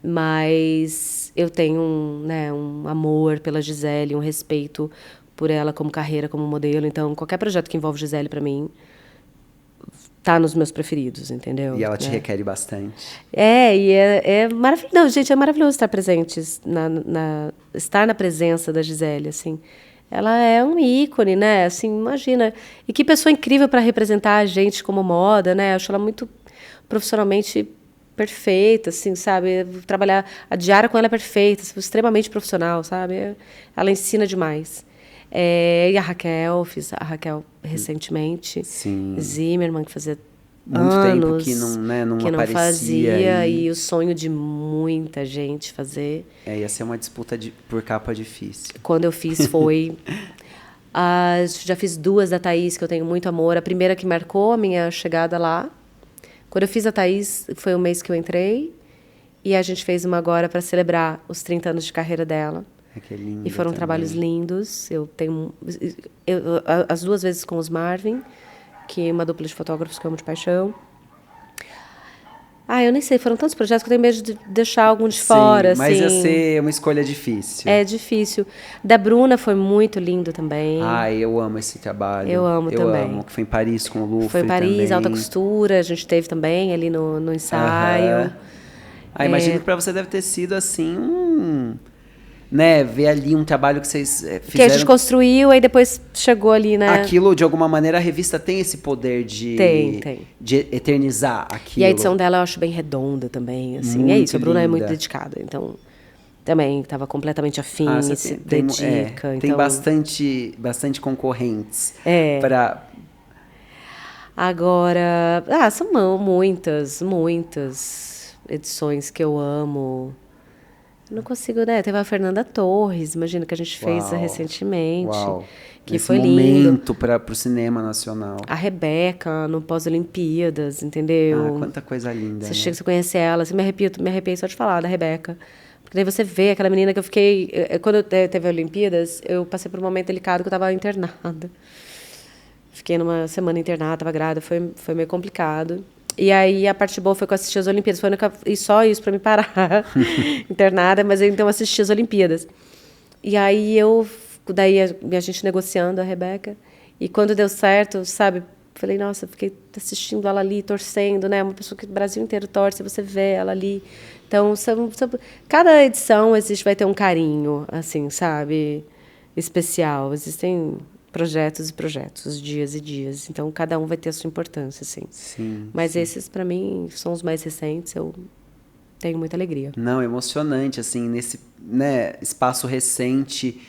Mas eu tenho um amor pela Gisele, um respeito por ela como carreira, como modelo. Então, qualquer projeto que envolve Gisele, para mim, tá nos meus preferidos, entendeu? E ela te Né? requer bastante. E é maravilhoso. Não, gente, é maravilhoso estar presentes, estar na presença da Gisele, assim. Ela é um ícone, né? Assim, imagina. E que pessoa incrível para representar a gente como moda, né? Acho ela muito profissionalmente perfeita, assim, sabe? Trabalhar a diária com ela é perfeita, extremamente profissional, sabe? Ela ensina demais. E a Raquel, fiz a Raquel recentemente. Sim. Zimmermann, que fazia Muito tempo anos que não, né, não que não aparecia. fazia, e o sonho de muita gente fazer. Ia ser uma disputa por capa difícil. Quando eu fiz foi... já fiz 2 da Thaís, que eu tenho muito amor. A primeira que marcou a minha chegada lá. Quando eu fiz a Thaís, foi o mês que eu entrei. E a gente fez uma agora para celebrar os 30 anos de carreira dela. Que lindo E foram também. trabalhos lindos. Eu tenho... as 2 vezes com os Marvin, que é uma dupla de fotógrafos que eu amo de paixão. Eu nem sei, foram tantos projetos que eu tenho medo de deixar algum de fora, mas ia assim. ser uma escolha difícil. É difícil. Da Bruna foi muito lindo também. Eu amo esse trabalho. Eu amo também. Eu amo, que foi em Paris com o Louvre Foi em Paris, também. alta costura, a gente teve também ali no ensaio. Imagino que para você deve ter sido assim, né, ver ali um trabalho que vocês fizeram. Que a gente construiu, aí depois chegou ali, né? Aquilo, de alguma maneira, a revista tem esse poder Tem. de eternizar aquilo. E a edição dela eu acho bem redonda também, assim. Muito é isso, a Bruna é muito linda. dedicada, então... Também estava completamente afim, você se dedica. tem então... bastante concorrentes. Agora, são muitas edições que eu amo. Eu não consigo, né? Teve a Fernanda Torres, imagina, que a gente fez recentemente. Que Nesse foi lindo. momento para o cinema nacional. A Rebeca, no pós-Olimpíadas, entendeu? Quanta coisa linda. Você chega, você conhece ela, você me arrepio só de falar da Rebeca. Porque daí você vê aquela menina que eu fiquei... Quando teve a Olimpíadas, eu passei por um momento delicado que eu estava internada. Fiquei numa semana internada, estava grávida, foi meio complicado. E aí a parte boa foi que eu assisti as Olimpíadas. E só isso para me parar internada, mas eu então assisti as Olimpíadas. E aí daí a gente negociando a Rebeca. E quando deu certo, sabe, falei, nossa, fiquei assistindo ela ali, torcendo, né? Uma pessoa que o Brasil inteiro torce, você vê ela ali. Então, cada edição vai ter um carinho, assim, sabe, especial. Existem projetos e projetos, dias e dias. Então, cada um vai ter a sua importância, assim. Sim. Mas esses, para mim, são os mais recentes. Eu tenho muita alegria. Não, emocionante, assim, nesse, né, espaço recente,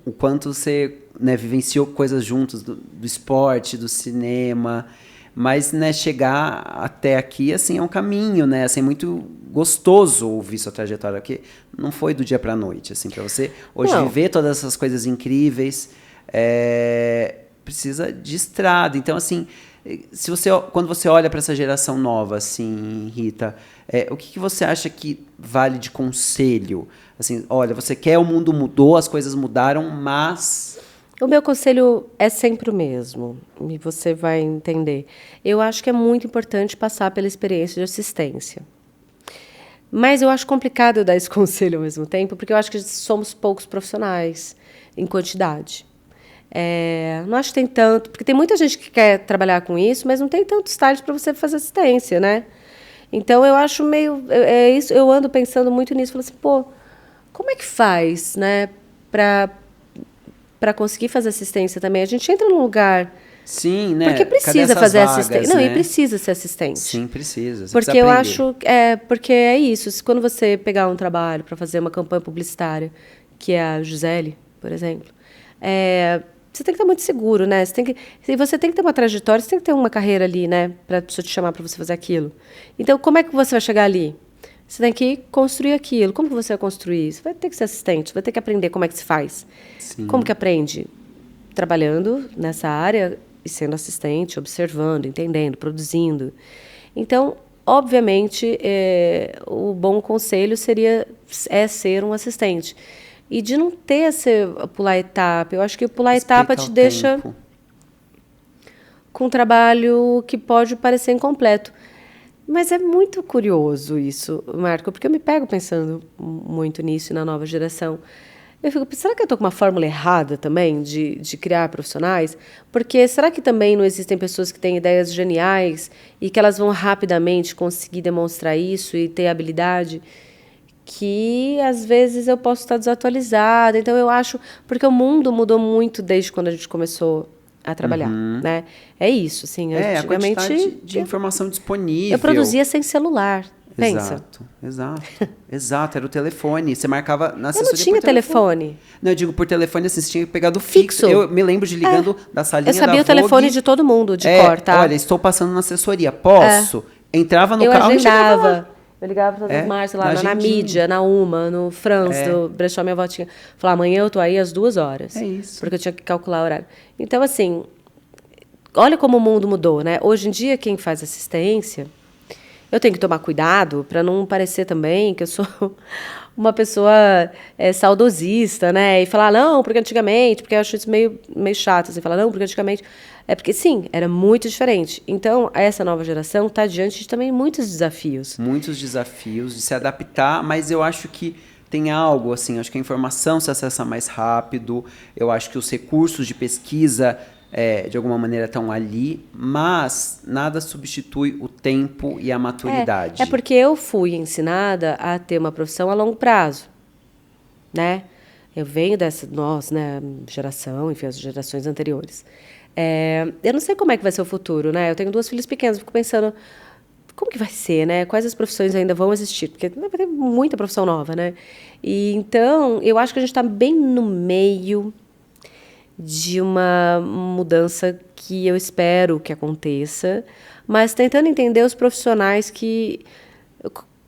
o quanto você, né, vivenciou coisas juntos do esporte, do cinema, mas, né, chegar até aqui, assim, é um caminho, né, assim, é muito gostoso ouvir sua trajetória, porque não foi do dia para a noite, assim, para você hoje viver todas essas coisas incríveis, precisa de estrada. Então, assim, quando você olha para essa geração nova, assim, Rita, o que você acha que vale de conselho? Assim, olha, você quer, o mundo mudou, as coisas mudaram, mas... O meu conselho é sempre o mesmo. e você vai entender. Eu acho que é muito importante passar pela experiência de assistência. Mas eu acho complicado eu dar esse conselho ao mesmo tempo, porque eu acho que somos poucos profissionais em quantidade. Não acho que tem tanto, porque tem muita gente que quer trabalhar com isso, mas não tem tanto estágio para você fazer assistência, né? Então eu acho meio, isso, eu ando pensando muito nisso, falo assim, pô, como é que faz, né, para conseguir fazer assistência também? A gente entra num lugar. Sim, né? Porque Cadê precisa essas fazer vagas, assistente. Não, né? e precisa ser assistente. Sim, precisa. Você Porque precisa eu aprender. acho. Porque é isso. Quando você pegar um trabalho para fazer uma campanha publicitária, que é a Gisele, por exemplo, você tem que estar muito seguro, né? Você tem que ter uma trajetória, você tem que ter uma carreira ali, né? Para a pessoa te chamar para você fazer aquilo. Então, como é que você vai chegar ali? Você tem que construir aquilo. Como que você vai construir? Você vai ter que ser assistente, vai ter que aprender como é que se faz. Sim. Como que aprende? Trabalhando nessa área e sendo assistente, observando, entendendo, produzindo. Então, obviamente, o bom conselho seria ser um assistente. E de não ter pular etapa. Eu acho que pular etapa te deixa com um trabalho que pode parecer incompleto. Mas é muito curioso isso, Marco, porque eu me pego pensando muito nisso e na nova geração. Eu fico, será que eu estou com uma fórmula errada também de criar profissionais? Porque será que também não existem pessoas que têm ideias geniais e que elas vão rapidamente conseguir demonstrar isso e ter habilidade? Que às vezes eu posso estar desatualizada. Então eu acho, porque o mundo mudou muito desde quando a gente começou a trabalhar, né? É isso, assim. A quantidade de informação disponível. Eu produzia sem celular. Pensa. Exato. Era o telefone. Você marcava na assessoria. Eu não tinha telefone. Não, eu digo por telefone, assim, você tinha que pegar do fixo. Eu me lembro de ligando da salinha da Eu sabia o telefone de todo mundo, de cor, tá? Olha, estou passando na assessoria. Posso? Entrava no carro e chegava. Eu ligava para todas as marcas lá, na agendinha. Mídia, na Uma, no France, no Brechó Minha Avó tinha. Falava, amanhã eu tô aí às 2h. É isso. Porque eu tinha que calcular o horário. Então, assim, olha como o mundo mudou, né? Hoje em dia, quem faz assistência, eu tenho que tomar cuidado para não parecer também que eu sou uma pessoa saudosista, né? E falar, não, porque antigamente, porque eu acho isso meio chato, assim, falar, não, porque antigamente. É porque, sim, era muito diferente. Então, essa nova geração está diante de também muitos desafios. Muitos desafios de se adaptar, mas eu acho que tem algo, assim, acho que a informação se acessa mais rápido, eu acho que os recursos de pesquisa, de alguma maneira, estão ali, mas nada substitui o tempo e a maturidade. É porque eu fui ensinada a ter uma profissão a longo prazo, né? Eu venho dessa nossa, né, geração, enfim, as gerações anteriores. Eu não sei como é que vai ser o futuro, né? Eu tenho 2 filhas pequenas, fico pensando como que vai ser, né? Quais as profissões ainda vão existir? Porque vai ter muita profissão nova, né? E então, eu acho que a gente está bem no meio de uma mudança que eu espero que aconteça, mas tentando entender os profissionais que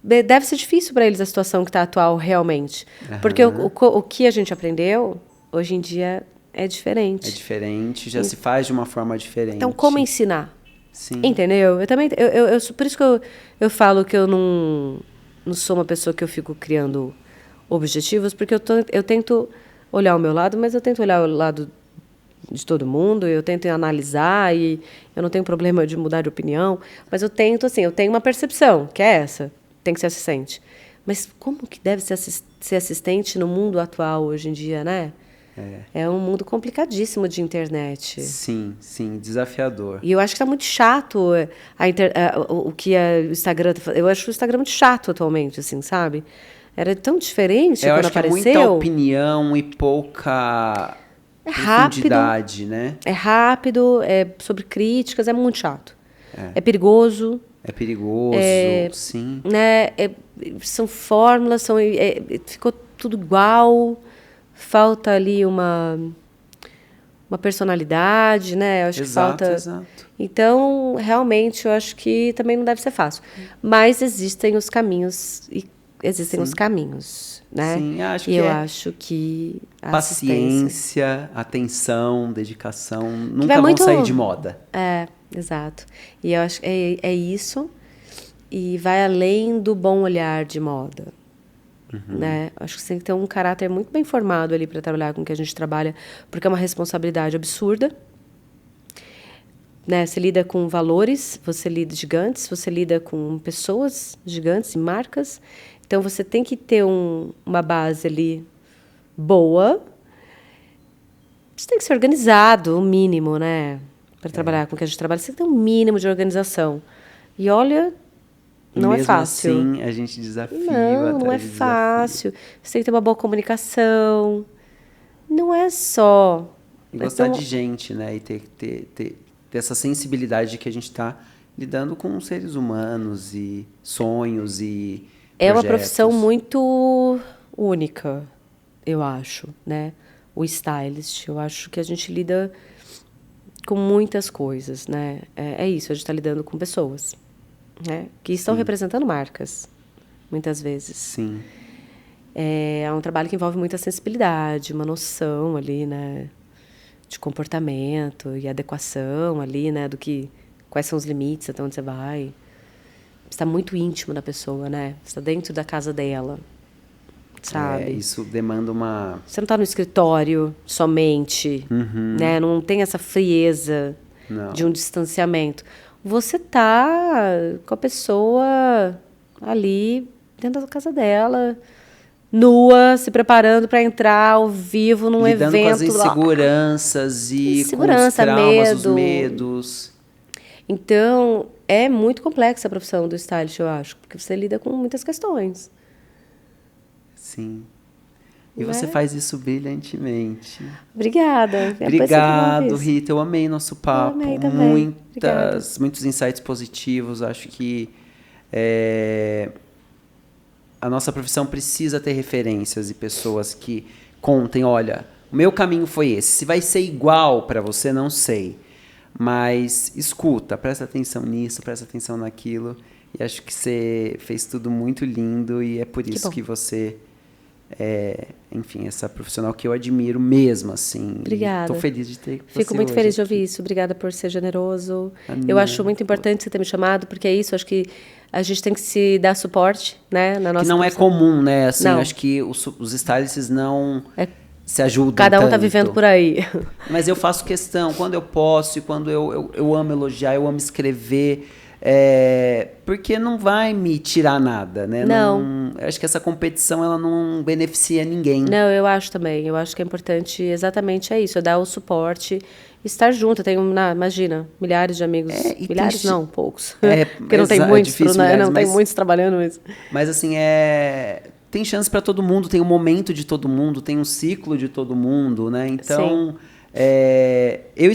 deve ser difícil para eles a situação que está atual realmente, porque o que a gente aprendeu hoje em dia é diferente. É diferente, já se faz de uma forma diferente. Então, como ensinar? Sim. Entendeu? Eu também, por isso que eu falo que eu não sou uma pessoa que eu fico criando objetivos, porque eu tento olhar o meu lado, mas eu tento olhar o lado de todo mundo, eu tento analisar e eu não tenho problema de mudar de opinião, mas eu tento, assim, eu tenho uma percepção, que é essa, tem que ser assistente. Mas como que deve ser assistente no mundo atual hoje em dia, né? É um mundo complicadíssimo de internet. Sim, desafiador. E eu acho que está muito chato o que o Instagram tá fazendo. Eu acho o Instagram muito chato atualmente, assim, sabe? Era tão diferente quando apareceu. Eu acho que é muita opinião e pouca profundidade, né? É rápido, é sobre críticas, é muito chato. É perigoso. É perigoso, sim. Né? São fórmulas, ficou tudo igual. Falta ali uma personalidade, né? Eu acho que falta. Exato. Então, realmente, eu acho que também não deve ser fácil. Mas existem os caminhos os caminhos, né? Sim, acho que a paciência, atenção, dedicação nunca vão sair de moda. Exato. E eu acho que é isso e vai além do bom olhar de moda. Né? Acho que você tem que ter um caráter muito bem formado ali para trabalhar com o que a gente trabalha, porque é uma responsabilidade absurda. né, você lida com valores, você lida gigantes, você lida com pessoas gigantes e marcas. Então, você tem que ter uma base ali boa. Você tem que ser organizado, o mínimo, né? Para trabalhar com o que a gente trabalha, você tem que ter um mínimo de organização. E olha, não é fácil. Mesmo assim, a gente desafia Não é atrás de fácil. Você tem que ter uma boa comunicação. Não é só... E gostar Então, de gente, né? E ter essa sensibilidade de que a gente está lidando com seres humanos e sonhos e é uma projetos. profissão muito única, eu acho, né? O stylist. Eu acho que a gente lida com muitas coisas, né? É isso, a gente está lidando com pessoas, né? Que estão representando marcas, muitas vezes. Sim. É um trabalho que envolve muita sensibilidade, uma noção ali, né? De comportamento e adequação ali, né? Quais são os limites, até onde você vai. Você está muito íntimo da pessoa, né? Você está dentro da casa dela, sabe? Isso demanda uma... Você não está no escritório somente, né? Não tem essa frieza Não. de um distanciamento. Você está com a pessoa ali dentro da casa dela, nua, se preparando para entrar ao vivo num Lidando evento. com as inseguranças e com os traumas, os medos. Então, é muito complexa a profissão do stylist, eu acho, porque você lida com muitas questões. Sim. E você faz isso brilhantemente. Obrigada. Obrigado, Rita. Eu amei nosso papo. Eu amei também. Muitos insights positivos. Acho que a nossa profissão precisa ter referências e pessoas que contem, olha, o meu caminho foi esse. Se vai ser igual para você, não sei. Mas escuta, presta atenção nisso, presta atenção naquilo. E acho que você fez tudo muito lindo e é por isso que você enfim, essa profissional que eu admiro mesmo, assim. Obrigada. Estou feliz de ter você. Fico muito feliz de aqui. ouvir isso. Obrigada por ser generoso. Não. Eu acho muito importante você ter me chamado, porque é isso, acho que a gente tem que se dar suporte, né, na nossa que não profissão. é comum, né? Assim, Não. acho que os stylists não se ajudam Cada um tanto. tá vivendo por aí. Mas eu faço questão, quando eu posso e quando eu amo elogiar, eu amo escrever, porque não vai me tirar nada, né? Não. Acho que essa competição ela não beneficia ninguém. Não, eu acho também. Eu acho que é importante exatamente isso, é dar o suporte, estar junto. Eu tenho, imagina, milhares de amigos. Milhares não, poucos. Porque não tem muitos, tem muitos trabalhando isso. Mas assim, tem chance para todo mundo, tem um momento de todo mundo, tem um ciclo de todo mundo, né? Então, eu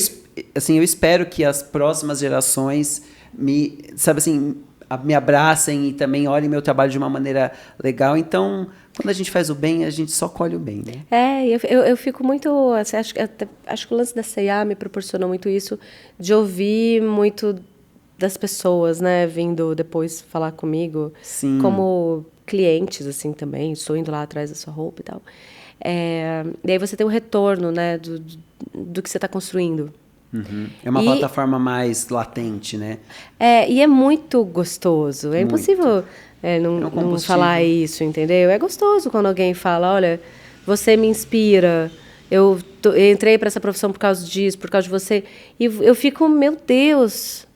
espero que as próximas gerações me abracem e também olhem meu trabalho de uma maneira legal. Então, quando a gente faz o bem, a gente só colhe o bem, né? Eu fico muito... Assim, acho que o lance da C&A me proporcionou muito isso, de ouvir muito das pessoas, né? Vindo depois falar comigo. Sim. Como clientes, assim, também. Estou indo lá atrás da sua roupa e tal. E aí você tem um retorno, né? Do que você está construindo. Uhum. É uma plataforma mais latente, né? E é muito gostoso. É impossível não falar isso, entendeu? É gostoso quando alguém fala, olha, você me inspira, eu entrei para essa profissão por causa disso, por causa de você. E eu fico, meu Deus,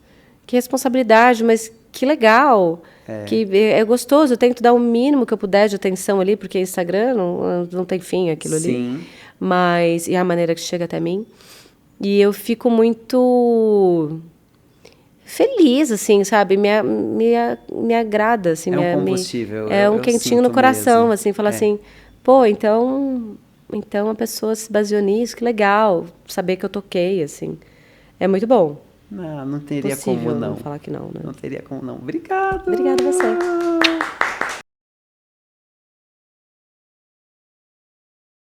que responsabilidade, mas que legal. Que é gostoso, eu tento dar o mínimo que eu puder de atenção ali, porque Instagram não tem fim aquilo ali. Sim. Mas, e a maneira que chega até mim. E eu fico muito feliz, assim, sabe? Me agrada, assim. É um combustível. É um quentinho no coração, mesmo. assim. Falar assim, pô, então a pessoa se baseou nisso, que legal. Saber que eu toquei, assim. É muito bom. Não teria como não. Falar que não, né? Não teria como não. Obrigado. Obrigada a você.